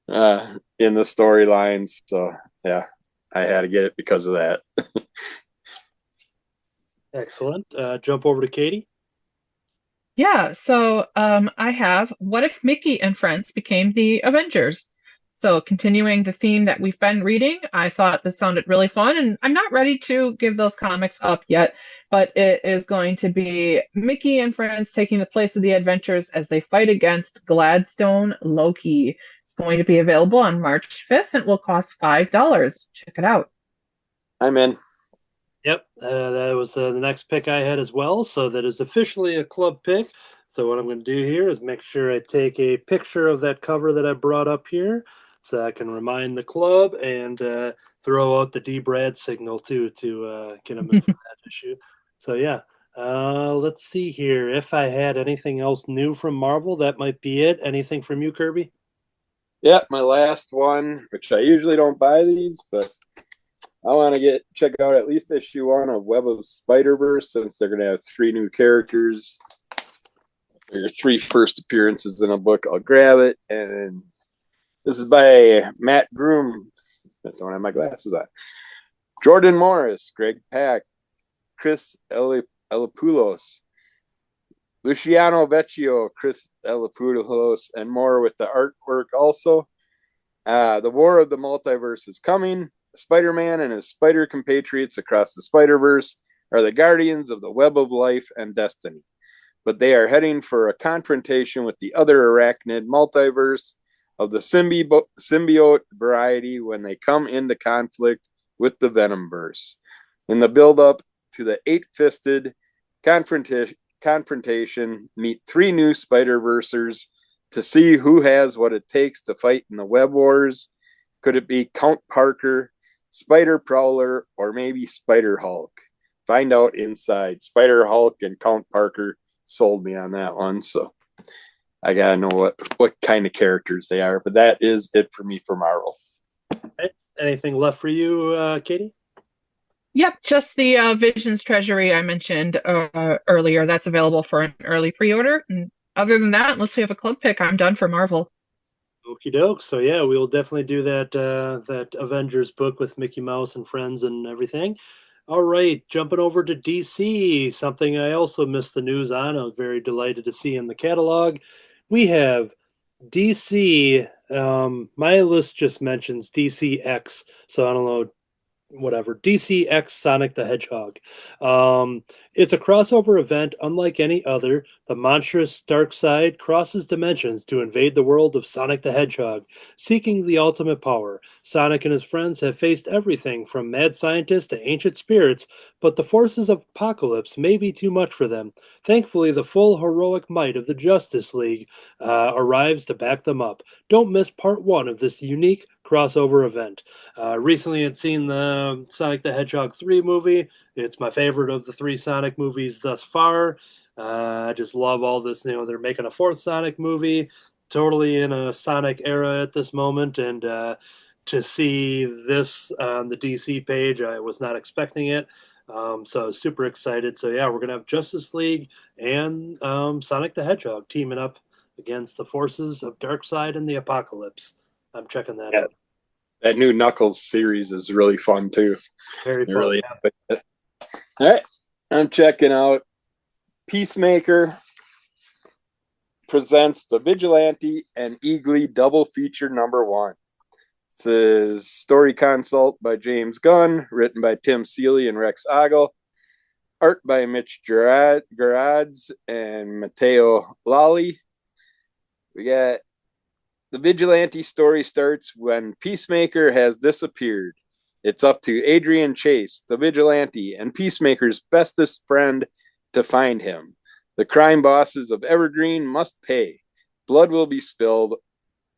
in the storylines. So, yeah, I had to get it because of that. Excellent. Jump over to Katie. Yeah, so I have What If Mickey and Friends Became the Avengers? So continuing the theme that we've been reading, I thought this sounded really fun, and I'm not ready to give those comics up yet, but it is going to be Mickey and friends taking the place of the adventures as they fight against Gladstone Loki. It's going to be available on March 5th and will cost $5. Check it out. I'm in. Yep, that was the next pick I had as well. So that is officially a club pick. So what I'm going to do here is make sure I take a picture of that cover that I brought up here, so I can remind the club and throw out the D Brad signal too to get them in for that issue. So yeah, let's see here. If I had anything else new from Marvel, that might be it. Anything from you, Kirby? Yeah, my last one, which I usually don't buy these, but I want to check out at least issue 1 of Web of Spider-Verse, since they're going to have 3 new characters. Your 3 first appearances in a book. I'll grab it. And this is by Matt Groom. I don't have my glasses on. Jordan Morris, Greg Pak, Chris Elipoulos, Luciano Vecchio, Chris Elapoulos, and more with the artwork also. The War of the Multiverse is coming. Spider-Man and his spider compatriots across the Spider-Verse are the guardians of the web of life and destiny, but they are heading for a confrontation with the other arachnid multiverse of the symbiote variety when they come into conflict with the Venomverse. In the build-up to the eight-fisted confrontation, meet three new Spider-Versers to see who has what it takes to fight in the Web Wars. Could it be Count Parker, Spider Prowler, or maybe Spider Hulk? Find out inside. Spider Hulk and Count Parker sold me on that one, so I gotta know what kind of characters they are. But that is it for me for Marvel. Right. Anything left for you, Katie? Yep, just the Visions Treasury I mentioned earlier. That's available for an early pre-order. And other than that, unless we have a club pick, I'm done for Marvel. Okie doke. So yeah, we will definitely do that Avengers book with Mickey Mouse and friends and everything. All right, jumping over to DC, something I also missed the news on. I was very delighted to see in the catalog. We have DC. My list just mentions DCX, so I don't know, whatever. DCX Sonic the Hedgehog. It's a crossover event unlike any other. The monstrous dark side crosses dimensions to invade the world of Sonic the Hedgehog, seeking the ultimate power. Sonic and his friends have faced everything from mad scientists to ancient spirits, but the forces of apocalypse may be too much for them. Thankfully, the full heroic might of the Justice League arrives to back them up. Don't miss part one of this unique crossover event. Recently, I'd seen the Sonic the Hedgehog 3 movie. It's my favorite of the three Sonic movies thus far. I just love all this. They're making a fourth Sonic movie, totally in a Sonic era at this moment. And to see this on the DC page, I was not expecting it. So I was super excited. So yeah, we're going to have Justice League and Sonic the Hedgehog teaming up against the forces of Darkseid and the Apocalypse. I'm checking that out. That new Knuckles series is really fun too. Very fun. Really. All right, I'm checking out Peacemaker presents The Vigilante and Eagly double feature #1. It's a story consult by James Gunn, written by Tim Seeley and Rex Ogle, art by Mitch Gerads and Matteo Lally. We got the Vigilante story starts when Peacemaker has disappeared. It's up to Adrian Chase, the Vigilante, and Peacemaker's bestest friend to find him. The crime bosses of Evergreen must pay. Blood will be spilled.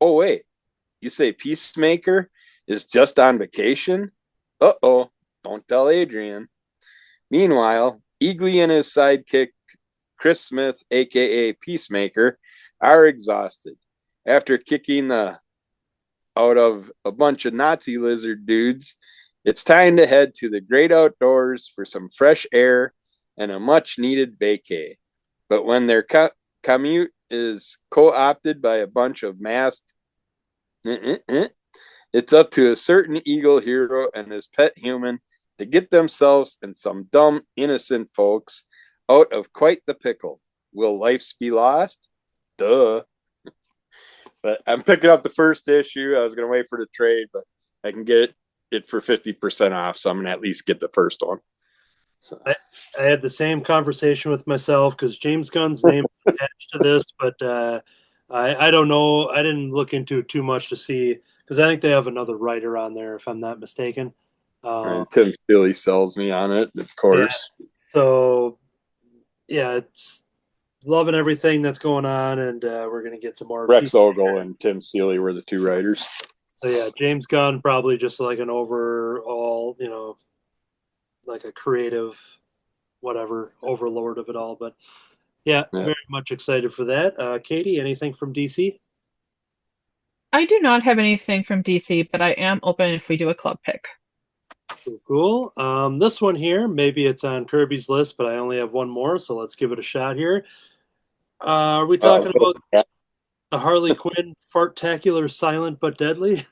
Oh, wait. You say Peacemaker is just on vacation? Uh-oh. Don't tell Adrian. Meanwhile, Eagly and his sidekick, Chris Smith, a.k.a. Peacemaker, are exhausted. After kicking out of a bunch of Nazi lizard dudes, it's time to head to the great outdoors for some fresh air and a much-needed vacay. But when their commute is co-opted by a bunch of masked, it's up to a certain Eagle hero and his pet human to get themselves and some dumb, innocent folks out of quite the pickle. Will lives be lost? Duh. But I'm picking up the first issue. I was going to wait for the trade, but I can get it for 50% off, so I'm going to at least get the first one. So I had the same conversation with myself because James Gunn's name is attached to this, but I don't know. I didn't look into it too much to see because I think they have another writer on there, if I'm not mistaken. Tim Seeley sells me on it, of course. Yeah, so, yeah, it's loving everything that's going on, and we're going to get some more. Rex Ogle and Tim Seeley were the two writers. So, yeah, James Gunn probably just like an overall, like a creative, whatever, overlord of it all. But, yeah, very much excited for that. Katie, anything from DC? I do not have anything from DC, but I am open if we do a club pick. Cool. This one here, maybe it's on Kirby's list, but I only have one more, so let's give it a shot here. Are we talking about the Harley Quinn fartacular silent but deadly?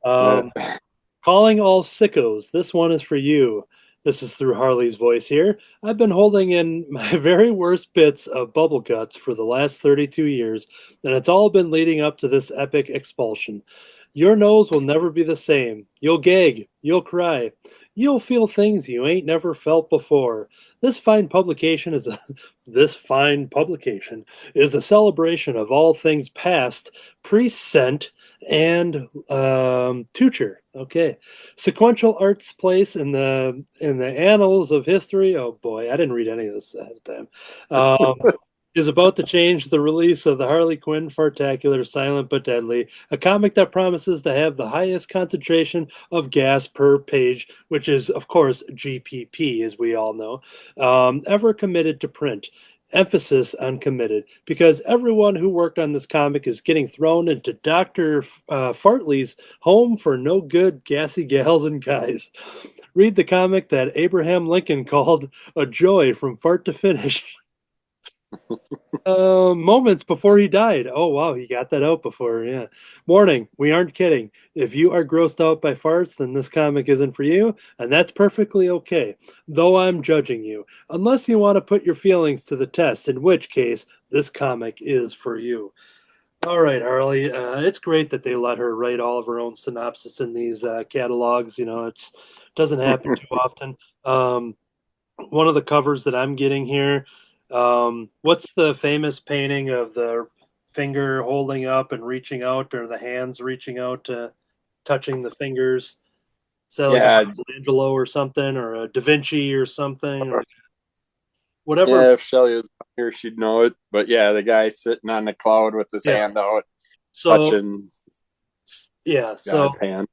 Calling all sickos. This one is for you. This is through Harley's voice here. I've been holding in my very worst bits of bubble guts for the last 32 years, and it's all been leading up to this epic expulsion. Your nose will never be the same. You'll gag. You'll cry. You'll feel things you ain't never felt before. This fine publication is a this fine publication is a celebration of all things past, present, and future. Okay, sequential art's place in the annals of history. Oh boy, I didn't read any of this ahead of time. Is about to change the release of the Harley Quinn Fartacular Silent but Deadly, a comic that promises to have the highest concentration of gas per page, which is, of course, GPP, as we all know, ever committed to print. Emphasis on committed, because everyone who worked on this comic is getting thrown into Dr. Fartley's home for no good gassy gals and guys. Read the comic that Abraham Lincoln called a joy from fart to finish. Moments before he died. Oh wow, he got that out before. Yeah. Warning: we aren't kidding. If you are grossed out by farts, then this comic isn't for you, and that's perfectly okay. Though I'm judging you, unless you want to put your feelings to the test, in which case this comic is for you. All right, Harley. It's great that they let her write all of her own synopsis in these catalogs. You know, it doesn't happen too often. One of the covers that I'm getting here. What's the famous painting of the finger holding up and reaching out, or the hands reaching out, touching the fingers? Is that like a Michelangelo or something, or a Da Vinci or something? Or whatever. Yeah, if Shelly was here, she'd know it. But yeah, the guy sitting on the cloud with his hand out, touching God's hand.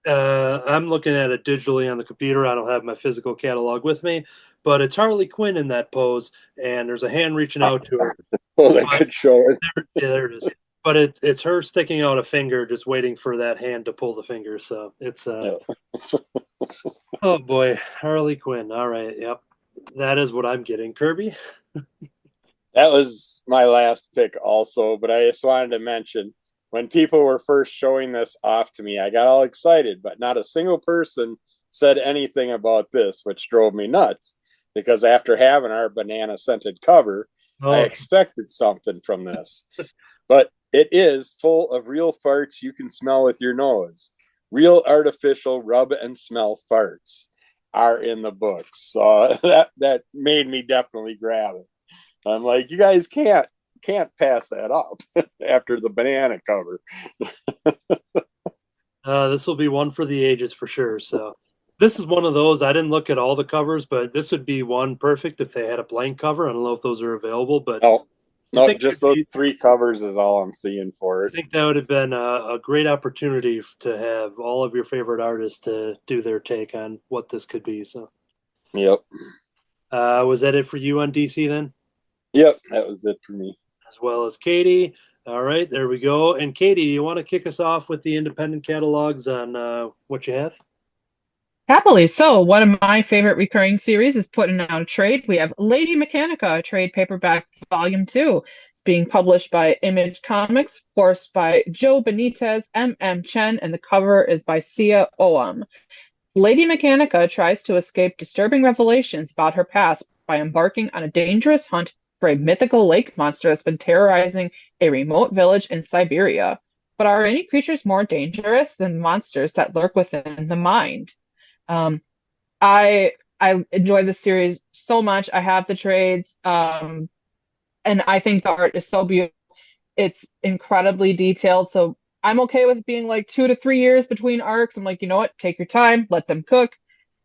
I'm looking at it digitally on the computer. I don't have my physical catalog with me, but it's Harley Quinn in that pose, and there's a hand reaching out to her. Well, that could show it. There it is. But it's her sticking out a finger, just waiting for that hand to pull the finger. So it's oh boy, Harley Quinn. All right, yep, that is what I'm getting. Kirby. That was my last pick, also. But I just wanted to mention, when people were first showing this off to me, I got all excited, but not a single person said anything about this, which drove me nuts. Because after having our banana scented cover, I expected something from this. But it is full of real farts you can smell with your nose. Real artificial rub and smell farts are in the books. So that made me definitely grab it. I'm like, you guys can't pass that up after the banana cover. This will be one for the ages for sure. So this is one of those. I didn't look at all the covers, but this would be one perfect if they had a blank cover. I don't know if those are available, but no, just those three covers is all I'm seeing for it. I think that would have been a great opportunity to have all of your favorite artists to do their take on what this could be. So, yep. Was that it for you on DC then? Yep, that was it for me. As well as Katie. All right, there we go. And Katie, you want to kick us off with the independent catalogs on what you have? Happily. So, one of my favorite recurring series is putting out a trade. We have Lady Mechanica, trade paperback volume 2. It's being published by Image Comics, forced by Joe Benitez, M.M. Chen, and the cover is by Sia Oam. Lady Mechanica tries to escape disturbing revelations about her past by embarking on a dangerous hunt for a mythical lake monster that's been terrorizing a remote village in Siberia. But are any creatures more dangerous than monsters that lurk within the mind? I enjoy this series so much. I have the trades, and I think the art is so beautiful. It's incredibly detailed. So I'm okay with being like 2 to 3 years between arcs. I'm like, you know what? Take your time, let them cook.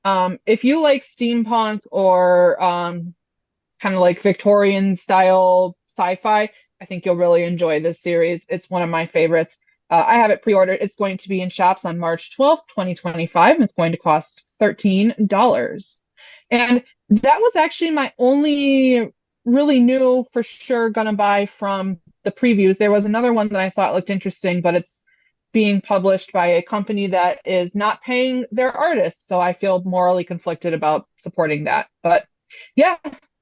If you like steampunk or kind of like Victorian style sci-fi, I think you'll really enjoy this series. It's one of my favorites. I have it pre-ordered. It's going to be in shops on March 12th, 2025, and it's going to cost $13. And that was actually my only really new for sure gonna buy from the previews. There was another one that I thought looked interesting, but it's being published by a company that is not paying their artists, so I feel morally conflicted about supporting that. But yeah,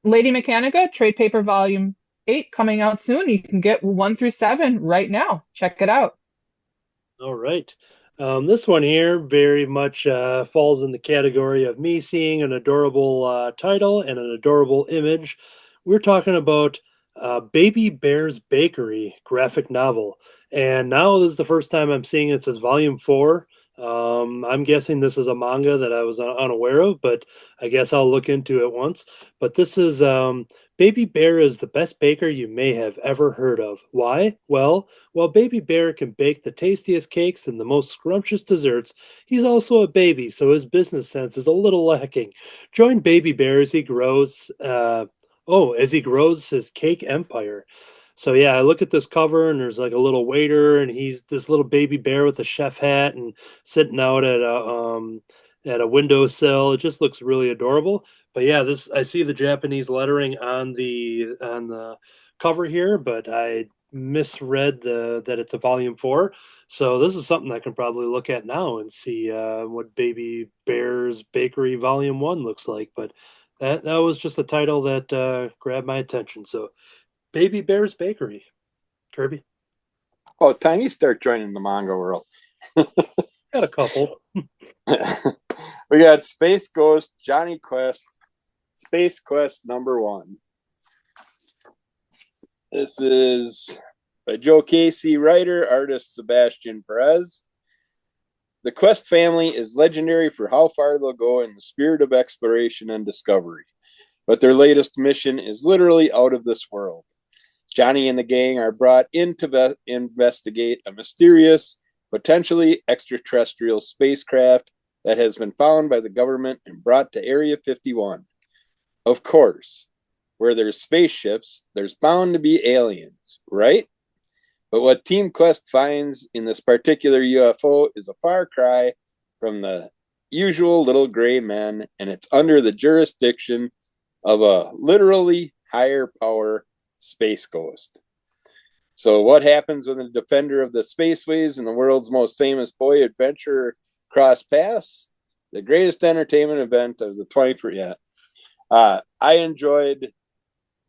Lady Mechanica, trade paper volume 8 coming out soon. You can get 1 through 7 right now. Check it out. All right. This one here very much falls in the category of me seeing an adorable title and an adorable image. We're talking about Baby Bear's Bakery graphic novel. And now this is the first time I'm seeing it says volume 4. I'm guessing this is a manga that I was unaware of, but I guess I'll look into it once. But this is Baby Bear is the best baker you may have ever heard of. Why? Well, while Baby Bear can bake the tastiest cakes and the most scrumptious desserts, he's also a baby, so his business sense is a little lacking. Join Baby Bear as he grows. As he grows his cake empire. So yeah, I look at this cover and there's like a little waiter and he's this little baby bear with a chef hat and sitting out at a windowsill. It just looks really adorable. But yeah, this I see the Japanese lettering on the cover here, but I misread the that it's a volume 4. So this is something I can probably look at now and see what Baby Bear's Bakery Volume 1 looks like. But that was just a title that grabbed my attention. So Baby Bear's Bakery. Kirby? Oh, Tiny, start joining the manga world. Got a couple. We got Space Ghost, Johnny Quest, Space Quest #1. This is by Joe Casey, writer, artist Sebastian Perez. The Quest family is legendary for how far they'll go in the spirit of exploration and discovery, but their latest mission is literally out of this world. Johnny and the gang are brought in to investigate a mysterious, potentially extraterrestrial spacecraft that has been found by the government and brought to Area 51. Of course, where there's spaceships, there's bound to be aliens, right? But what Team Quest finds in this particular UFO is a far cry from the usual little gray men, and it's under the jurisdiction of a literally higher power space ghost. So what happens when the defender of the spaceways and the world's most famous boy adventurer cross paths? The greatest entertainment event of the 21st. Yeah. I enjoyed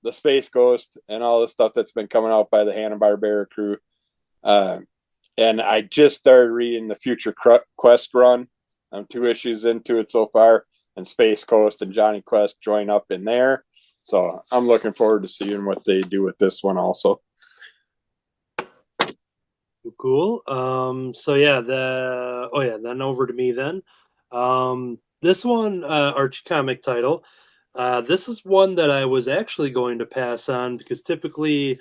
the Space Ghost and all the stuff that's been coming out by the Hanna-Barbera crew. And I just started reading the Future Quest run. I'm 2 issues into it so far, and Space Ghost and Johnny Quest join up in there. So I'm looking forward to seeing what they do with this one also. Cool. Then over to me then. This one, Archie comic title. This is one that I was actually going to pass on because typically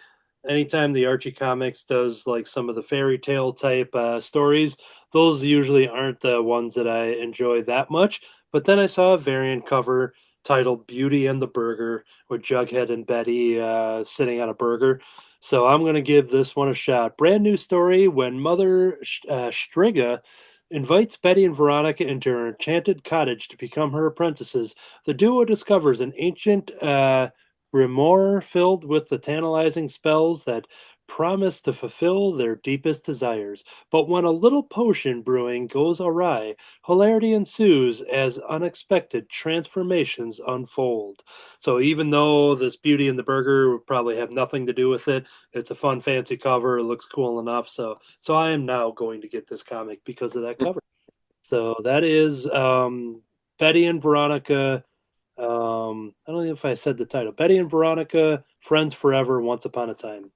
anytime the Archie Comics does like some of the fairy tale type stories, those usually aren't the ones that I enjoy that much. But then I saw a variant cover titled Beauty and the Burger with Jughead and Betty sitting on a burger. So I'm going to give this one a shot. Brand new story when Mother Striga invites Betty and Veronica into her enchanted cottage to become her apprentices. The duo discovers an ancient grimoire filled with the tantalizing spells that promise to fulfill their deepest desires. But when a little potion brewing goes awry, hilarity ensues as unexpected transformations unfold. So even though this Beauty and the Burger would probably have nothing to do with it, it's a fun, fancy cover. It looks cool enough. So I am now going to get this comic because of that cover. So that is Betty and Veronica. I don't know if I said the title. Betty and Veronica, Friends Forever, Once Upon a Time.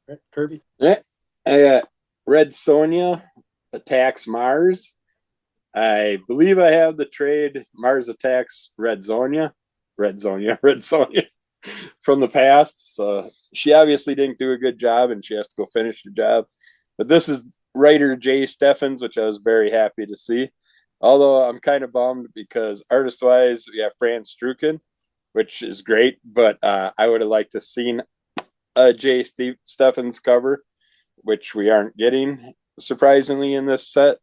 Right, Kirby? Yeah. I got Red Sonja Attacks Mars. I believe I have the trade Mars Attacks Red Sonja from the past. So she obviously didn't do a good job and she has to go finish the job. But this is writer Jay Steffens, which I was very happy to see. Although I'm kind of bummed because artist-wise, we have Fran Strucken, which is great, but I would have liked to seen a Jay Steffens cover, which we aren't getting, surprisingly, in this set.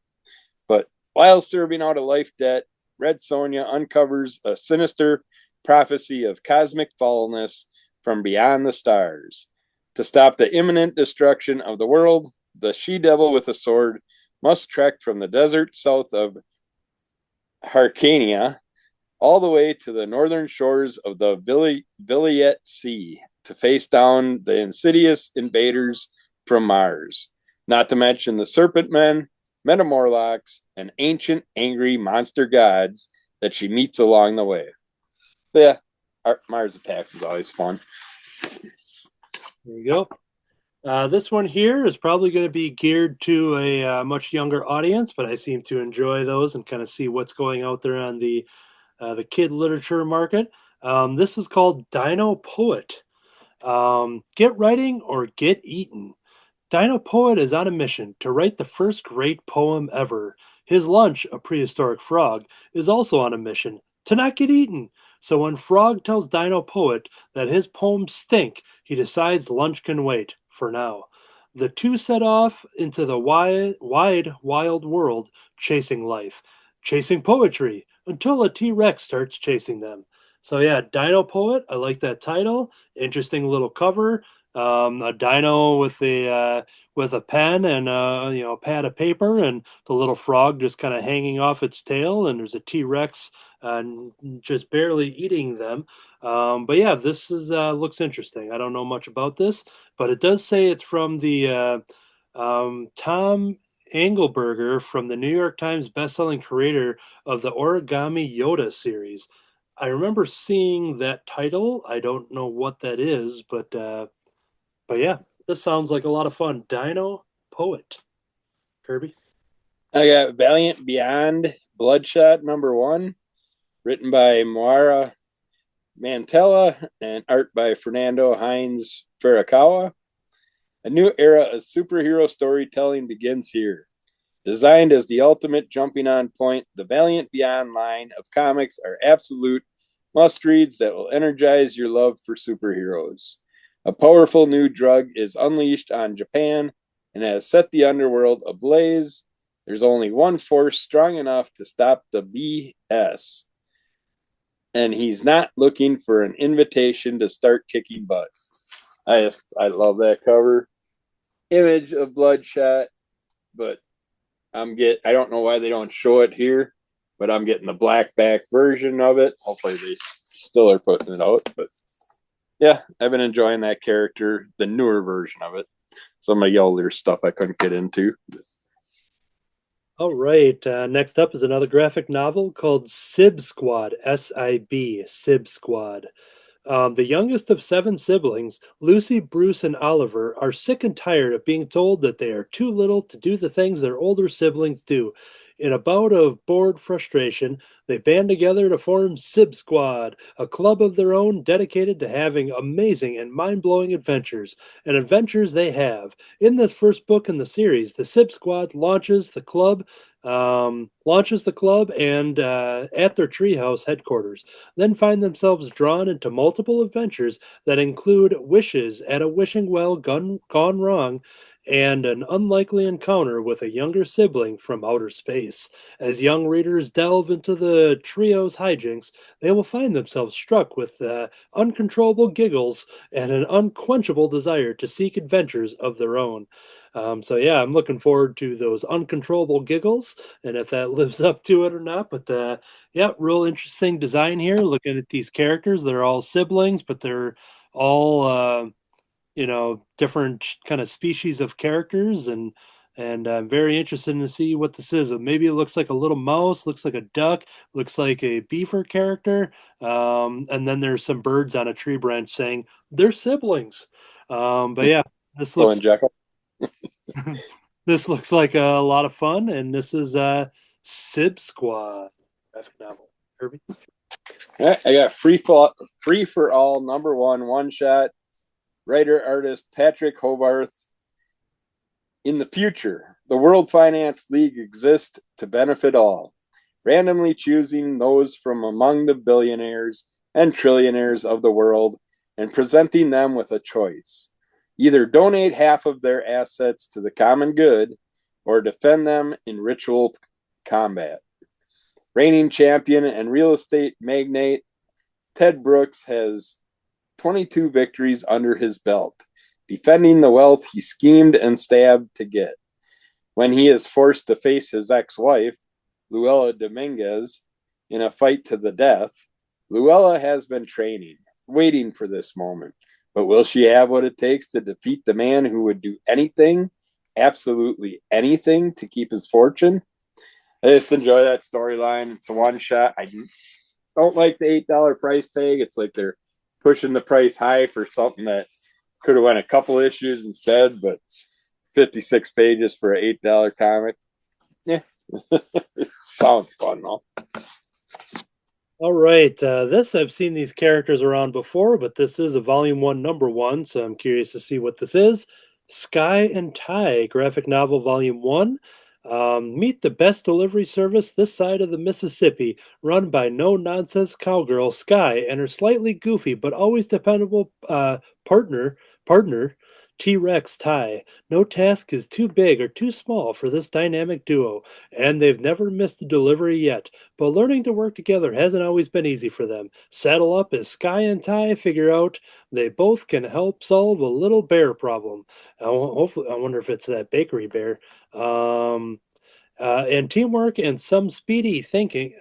But while serving out a life debt, Red Sonja uncovers a sinister prophecy of cosmic foulness from beyond the stars. To stop the imminent destruction of the world, the she-devil with a sword must trek from the desert south of Harkania all the way to the northern shores of the Viliet Sea to face down the insidious invaders from Mars. Not to mention the Serpent Men, metamorlocks, and ancient angry monster gods that she meets along the way. So yeah, Mars Attacks is always fun. There you go. This one here is probably going to be geared to a much younger audience, but I seem to enjoy those and kind of see what's going out there on the kid literature market. This is called Dino Poet. Get writing or get eaten. Dino Poet is on a mission to write the first great poem ever. His lunch, a prehistoric frog, is also on a mission to not get eaten. So when Frog tells Dino Poet that his poems stink, he decides lunch can wait, for now. The two set off into the wild world, chasing life, chasing poetry, until a T-Rex starts chasing them. So yeah, Dino Poet, I like that title. Interesting little cover. A dino with a pen and a pad of paper, and the little frog just kind of hanging off its tail, and there's a T-Rex just barely eating them. But yeah, this is looks interesting. I don't know much about this, but it does say it's from the Tom Engelberger, from the New York Times bestselling creator of the Origami Yoda series. I remember seeing that title. I don't know what that is, but yeah, this sounds like a lot of fun. Dino Poet. Kirby? I got Valiant Beyond Bloodshot #1, written by Moira Mantella and art by Fernando Hines Furukawa. A new era of superhero storytelling begins here. Designed as the ultimate jumping on point, the Valiant Beyond line of comics are absolute must-reads that will energize your love for superheroes. A powerful new drug is unleashed on Japan and has set the underworld ablaze. There's only one force strong enough to stop the BS. And he's not looking for an invitation to start kicking butt. I love that cover. Image of Bloodshot, but I don't know why they don't show it here, but I'm getting the black back version of it. Hopefully they still are putting it out, but yeah, I've been enjoying that character, the newer version of it. Some of the older stuff I couldn't get into. All right. Next up is another graphic novel called Sib Squad, SIB, Sib Squad. The youngest of 7 siblings, Lucy, Bruce, and Oliver, are sick and tired of being told that they are too little to do the things their older siblings do. In a bout of bored frustration, they band together to form Sib Squad, a club of their own dedicated to having amazing and mind-blowing adventures. And adventures they have. In this first book in the series, the Sib Squad launches the club and at their treehouse headquarters, then find themselves drawn into multiple adventures that include wishes at a wishing well gone wrong and an unlikely encounter with a younger sibling from outer space. As young readers delve into the trio's hijinks, they will find themselves struck with uncontrollable giggles and an unquenchable desire to seek adventures of their own. So yeah, I'm looking forward to those uncontrollable giggles, and if that lives up to it or not. But yeah, real interesting design here. Looking at these characters, they're all siblings, but they're all different kind of species of characters, and I'm very interested to see what this is. Maybe it looks like a little mouse, looks like a duck, looks like a beaver character, and then there's some birds on a tree branch saying they're siblings. But yeah, this looks. This looks like a lot of fun, and this is Sib Squad graphic novel. Kirby? All right, I got Free for All #1 shot. Writer artist Patrick Hobarth. In the future, the World Finance League exists to benefit all, randomly choosing those from among the billionaires and trillionaires of the world and presenting them with a choice. Either donate half of their assets to the common good or defend them in ritual combat. Reigning champion and real estate magnate Ted Brooks has 22 victories under his belt, defending the wealth he schemed and stabbed to get. When he is forced to face his ex-wife, Luella Dominguez, in a fight to the death, Luella has been training, waiting for this moment. But will she have what it takes to defeat the man who would do anything absolutely anything to keep his fortune. I just enjoy that storyline. It's a one shot. I don't like the $8 price tag. It's like they're pushing the price high for something that could have went a couple issues instead, but 56 pages for an $8 comic. Yeah. Sounds fun though. All right, this I've seen these characters around before, but this is a Volume 1, Number 1, so I'm curious to see what this is. Sky and Ty, graphic novel, Volume 1. Meet the best delivery service this side of the Mississippi, run by no-nonsense cowgirl Sky and her slightly goofy but always dependable partner, T-Rex Ty. No task is too big or too small for this dynamic duo, and they've never missed a delivery yet. But learning to work together hasn't always been easy for them. Saddle up as Sky and Ty figure out they both can help solve a little bear problem. Hopefully, I wonder if it's that bakery bear. And teamwork and some speedy thinking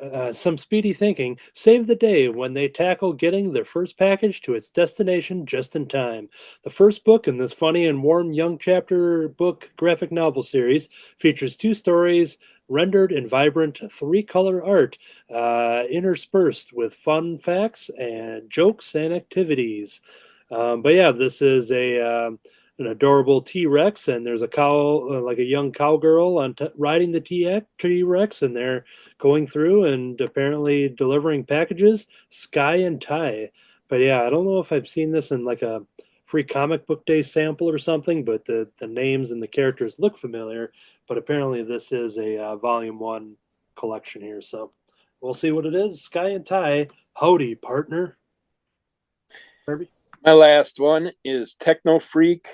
save the day when they tackle getting their first package to its destination just in time. The first book in this funny and warm young chapter book graphic novel series features 2 stories rendered in vibrant 3-color art, interspersed with fun facts and jokes and activities. But yeah, this is an adorable T-Rex, and there's a cow, like a young cowgirl riding the T-Rex, and they're going through and apparently delivering packages. Sky and Ty. But yeah, I don't know if I've seen this in like a free comic book day sample or something, but the names and the characters look familiar. But apparently this is a Volume 1 collection here, so we'll see what it is. Sky and Ty. Howdy, partner. Herbie? My last one is Techno Freak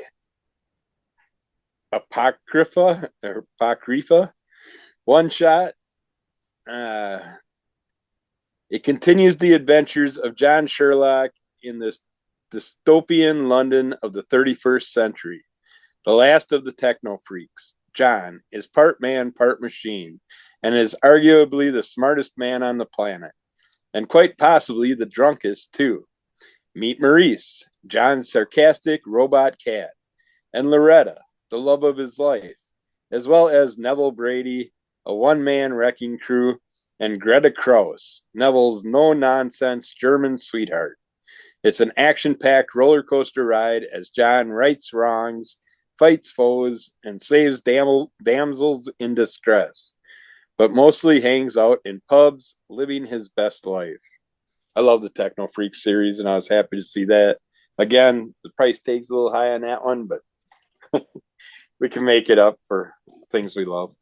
Apocrypha one shot. It continues the adventures of John Sherlock in this dystopian London of the 31st century. The last of the techno freaks, John, is part man, part machine, and is arguably the smartest man on the planet, and quite possibly the drunkest too. Meet Maurice, John's sarcastic robot cat, and Loretta, the love of his life, as well as Neville Brady, a one-man wrecking crew, and Greta Kraus, Neville's no-nonsense German sweetheart. It's an action-packed roller coaster ride as John rights wrongs, fights foes, and saves damsels in distress, but mostly hangs out in pubs, living his best life. I love the Techno Freak series, and I was happy to see that. Again, the price tag's a little high on that one, but we can make it up for things we love.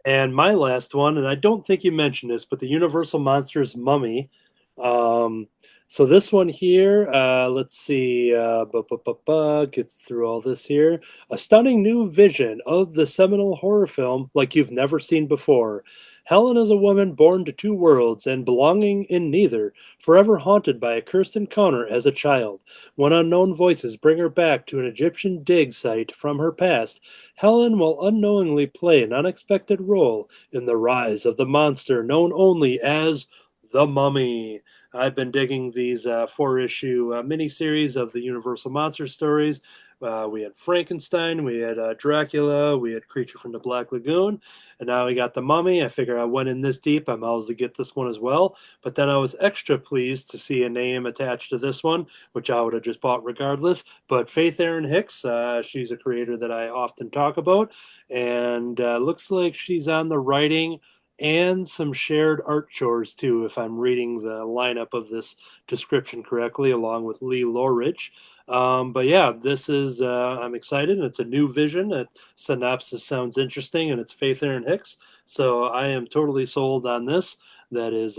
And my last one, and I don't think you mentioned this, but the Universal Monsters Mummy. So this one here, let's see, gets through all this here. A stunning new vision of the seminal horror film like you've never seen before. Helen is a woman born to 2 worlds and belonging in neither, forever haunted by a cursed encounter as a child. When unknown voices bring her back to an Egyptian dig site from her past, Helen will unknowingly play an unexpected role in the rise of the monster known only as the Mummy. I've been digging these 4-issue miniseries of the Universal Monster stories. We had Frankenstein, we had Dracula, we had Creature from the Black Lagoon, and now we got the Mummy. I figure I went in this deep, I might as well get this one as well. But then I was extra pleased to see a name attached to this one, which I would have just bought regardless. But Faith Erin Hicks, she's a creator that I often talk about, and looks like she's on the writing and some shared art chores too, if I'm reading the lineup of this description correctly, along with Lee Lorich. But yeah, this is, I'm excited. It's a new vision. The synopsis sounds interesting, and it's Faith Erin Hicks. So I am totally sold on this. That is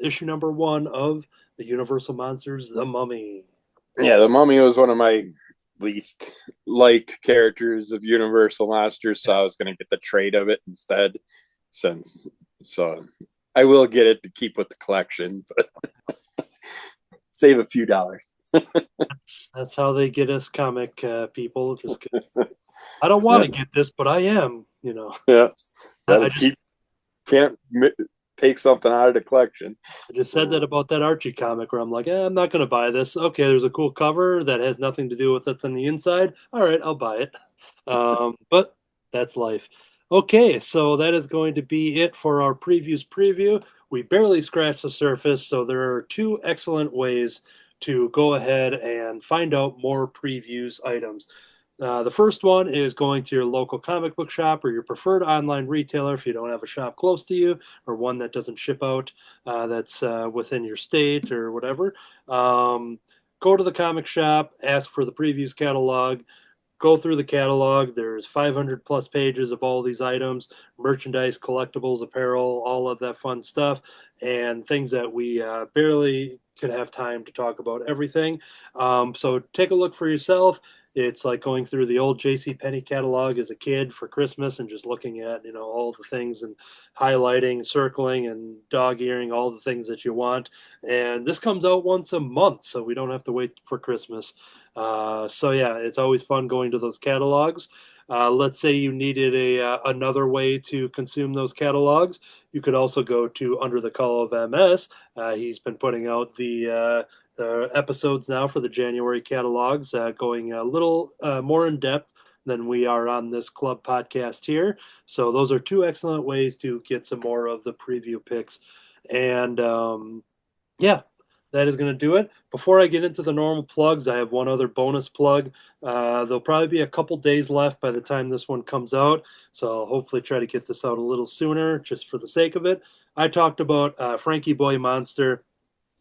issue number 1 of the Universal Monsters, The Mummy. Yeah, the Mummy was one of my least liked characters of Universal Monsters, so I was going to get the trade of it instead. So I will get it to keep with the collection, but save a few dollars. That's how they get us comic people. Just I don't want to get this, but I am. Yeah, I just can't take something out of the collection. I just said that about that Archie comic where I'm like, I'm not going to buy this. Okay, there's a cool cover that has nothing to do with what's on the inside. All right, I'll buy it. But that's life. Okay, so that is going to be it for our previews preview. We barely scratched the surface, so there are two excellent ways to go ahead and find out more previews items. The first one is going to your local comic book shop or your preferred online retailer if you don't have a shop close to you or one that doesn't ship out that's within your state or whatever. Go to the comic shop, ask for the previews catalog, go through the catalog. There's 500 plus pages of all these items, merchandise, collectibles, apparel, all of that fun stuff, and things that we barely could have time to talk about everything. So take a look for yourself. It's like going through the old J.C. Penney catalog as a kid for Christmas and just looking at, all the things and highlighting, circling, and dog-earing all the things that you want. And this comes out once a month, so we don't have to wait for Christmas. So yeah, it's always fun going to those catalogs. Let's say you needed another way to consume those catalogs. You could also go to Under the Call of MS. He's been putting out the episodes now for the January catalogs, going a little more in depth than we are on this club podcast here. So those are two excellent ways to get some more of the preview picks. And yeah, that is going to do it. Before I get into the normal plugs, I have one other bonus plug. There'll probably be a couple days left by the time this one comes out, so I'll hopefully try to get this out a little sooner just for the sake of it. I talked about Frankie Boy Monster.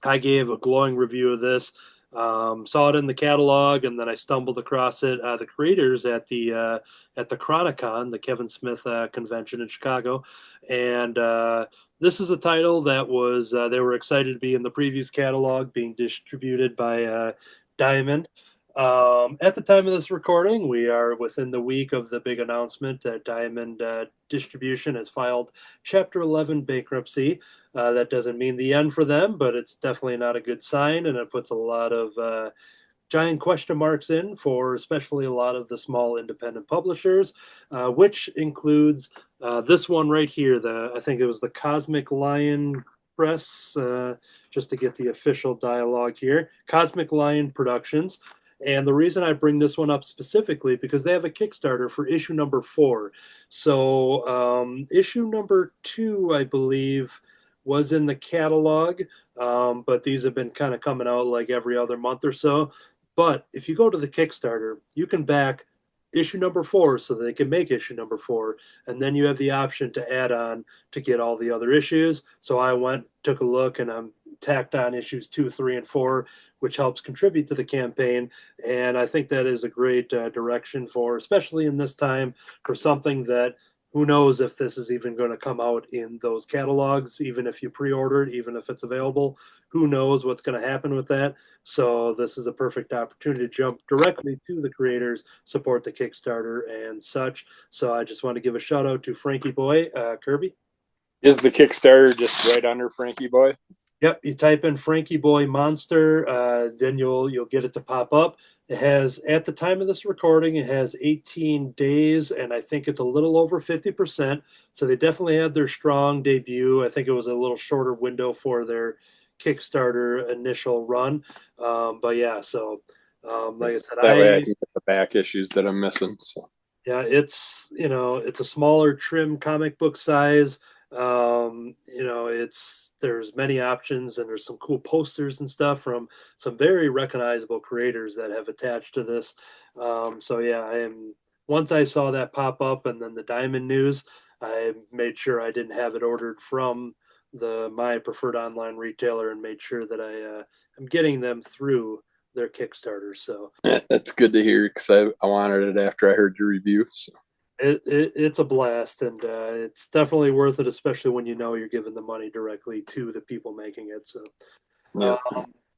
I gave a glowing review of this. Saw it in the catalog, and then I stumbled across it. The creators at the Chronicon, the Kevin Smith convention in Chicago, and this is a title that was they were excited to be in the previews catalog, being distributed by Diamond. At the time of this recording, we are within the week of the big announcement that Diamond Distribution has filed Chapter 11 bankruptcy. That doesn't mean the end for them, but it's definitely not a good sign, and it puts a lot of giant question marks in for especially a lot of the small independent publishers, which includes this one right here. I think it was the Cosmic Lion Press, just to get the official dialogue here. Cosmic Lion Productions. And the reason I bring this one up specifically because they have a Kickstarter for issue number 4. So issue number 2, I believe, was in the catalog, but these have been kind of coming out like every other month or so. But if you go to the Kickstarter, you can back issue number 4 so they can make issue number 4, and then you have the option to add on to get all the other issues. So I went, took a look, and I'm tacked on issues 2, 3, and 4, which helps contribute to the campaign. And I think that is a great direction for, especially in this time, for something that who knows if this is even going to come out in those catalogs, even if you pre-order it, even if it's available. Who knows what's going to happen with that? So this is a perfect opportunity to jump directly to the creators, support the Kickstarter and such. So I just want to give a shout out to Frankie Boy, Kirby. Is the Kickstarter just right under Frankie Boy? Yep, you type in Frankie Boy Monster, then you'll get it to pop up. It has, at the time of this recording, it has 18 days, and I think it's a little over 50%. So they definitely had their strong debut. I think it was a little shorter window for their Kickstarter initial run. But yeah, so like I said, that way I can get the back issues that I'm missing. So yeah, it's it's a smaller trim comic book size. There's many options, and there's some cool posters and stuff from some very recognizable creators that have attached to this. So yeah, once I saw that pop up and then the Diamond news, I made sure I didn't have it ordered from my preferred online retailer and made sure that I'm getting them through their Kickstarter. So yeah, that's good to hear because I wanted it after I heard your review. So. It's a blast, and it's definitely worth it, especially when you're giving the money directly to the people making it. So, yeah.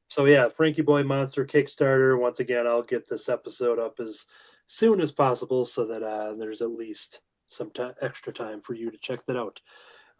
So yeah, Frankie Boy Monster Kickstarter. Once again, I'll get this episode up as soon as possible so that there's at least some extra time for you to check that out.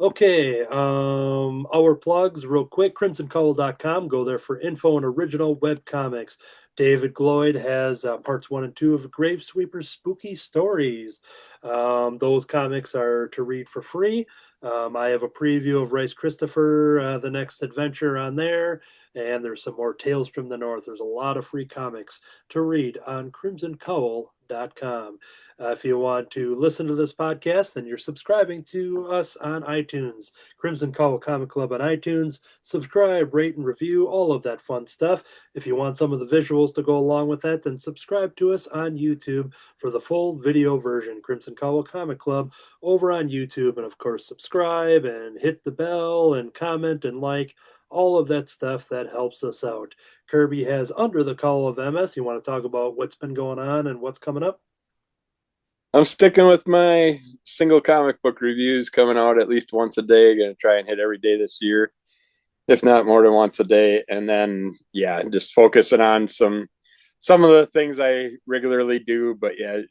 Okay, our plugs real quick, crimsoncowl.com. Go there for info and original web comics. David Gloyd has parts 1 and 2 of Grave Sweeper's Spooky Stories. Those comics are to read for free. I have a preview of Rice Christopher, the next adventure on there, and there's some more Tales from the North. There's a lot of free comics to read on crimsoncowl.com. crimsoncowlcomicclub.com. If you want to listen to this podcast, then you're subscribing to us on iTunes. Crimson Cowl Comic Club on iTunes. Subscribe, rate, and review, all of that fun stuff. If you want some of the visuals to go along with that, then subscribe to us on YouTube for the full video version, Crimson Cowl Comic Club, over on YouTube. And of course, subscribe and hit the bell and comment and like. All of that stuff that helps us out. Kirby has Under the Call of MS. You want to talk about what's been going on and what's coming up? I'm sticking with my single comic book reviews coming out at least once a day. Going to try and hit every day this year, if not more than once a day. And then, yeah, just focusing on some of the things I regularly do. But yeah,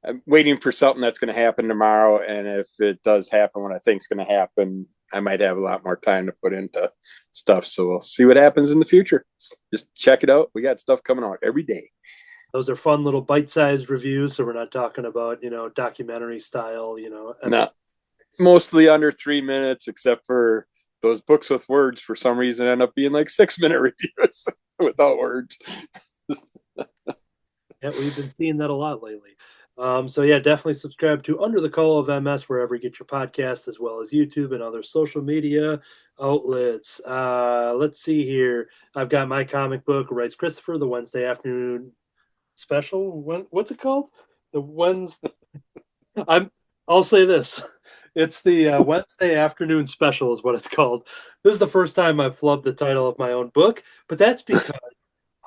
I'm waiting for something that's going to happen tomorrow. And if it does happen what I think is going to happen, I might have a lot more time to put into stuff. So we'll see what happens in the future. Just check it out. We got stuff coming out every day. Those are fun little bite-sized reviews, so we're not talking about, documentary style, No, mostly under 3 minutes, except for those books with words for some reason end up being like 6-minute reviews without words. Yeah, we've been seeing that a lot lately. So yeah, definitely subscribe to Under the Call of MS wherever you get your podcast, as well as YouTube and other social media outlets. Let's see here. I've got my comic book, Writes Christopher, the Wednesday afternoon special. What's it called? The Wednesday. I'll say this. It's the Wednesday afternoon special is what it's called. This is the first time I've flubbed the title of my own book, but that's because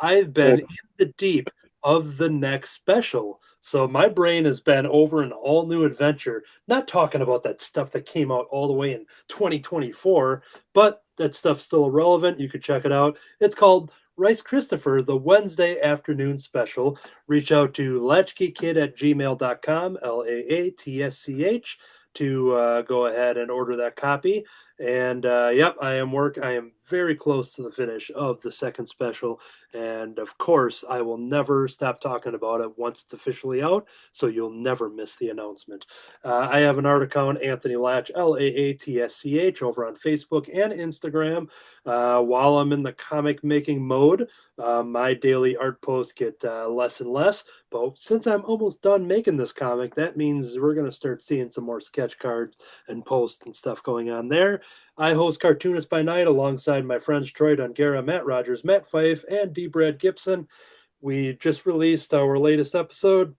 I've been in the deep of the next special. So my brain has been over an all new adventure, not talking about that stuff that came out all the way in 2024, but that stuff's still irrelevant. You can check it out. It's called Rice Christopher, the Wednesday afternoon special. Reach out to latchkeykid@gmail.com, LAATSCH, to go ahead and order that copy. And yep, I am very close to the finish of the second special. And of course, I will never stop talking about it once it's officially out, so you'll never miss the announcement. I have an art account, Anthony Laatsch, LAATSCH, over on Facebook and Instagram. While I'm in the comic making mode, my daily art posts get less and less. But since I'm almost done making this comic, that means we're going to start seeing some more sketch cards and posts and stuff going on there. I host Cartoonist by Night alongside my friends Troy Dungara, Matt Rogers, Matt Fife, and D. Brad Gibson. We just released our latest episode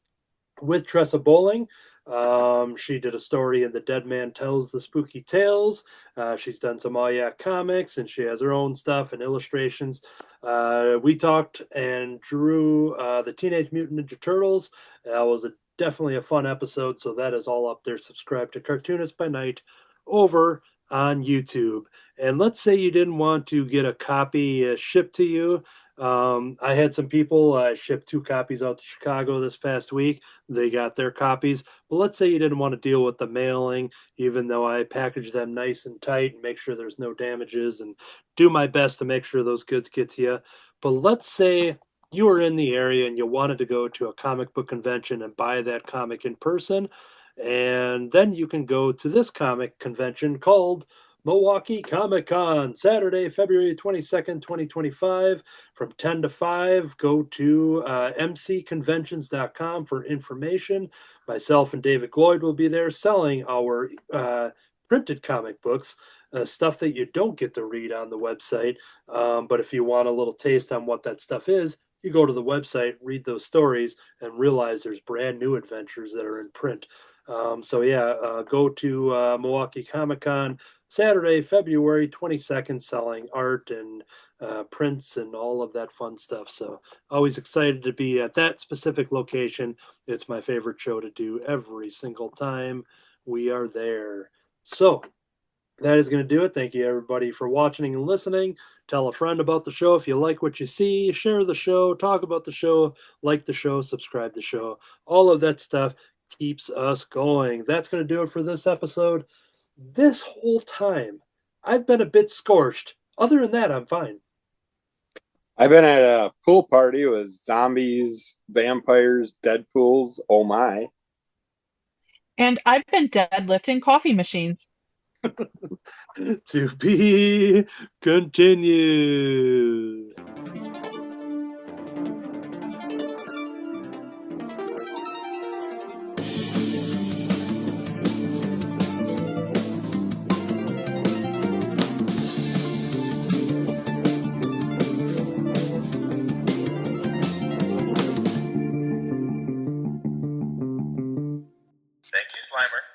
with Tressa Bowling. She did a story in The Dead Man Tells the Spooky Tales. She's done some All Yeah comics, and she has her own stuff and illustrations. We talked and drew the Teenage Mutant Ninja Turtles. That was definitely a fun episode, so that is all up there. Subscribe to Cartoonist by Night over on YouTube. And let's say you didn't want to get a copy shipped to you. I had some people ship 2 copies out to Chicago this past week. They got their copies. But let's say you didn't want to deal with the mailing, even though I package them nice and tight and make sure there's no damages and do my best to make sure those goods get to you. But let's say you were in the area and you wanted to go to a comic book convention and buy that comic in person. And then you can go to this comic convention called Milwaukee Comic Con, Saturday, February 22nd, 2025, from 10 to 5. Go to mcconventions.com for information. Myself and David Gloyd will be there selling our printed comic books, stuff that you don't get to read on the website. But if you want a little taste on what that stuff is, you go to the website, read those stories, and realize there's brand new adventures that are in print. So yeah, go to Milwaukee Comic Con Saturday, February 22nd, selling art and prints and all of that fun stuff. So always excited to be at that specific location. It's my favorite show to do every single time we are there. So that is going to do it. Thank you, everybody, for watching and listening. Tell a friend about the show if you like what you see. Share the show, talk about the show, like the show, subscribe to the show. All of that stuff keeps us going. That's going to do it for this episode. This whole time, I've been a bit scorched. Other than that, I'm fine. I've been at a pool party with zombies, vampires, Deadpools. Oh my. And I've been deadlifting coffee machines. To be continued. Thank you, Slimer.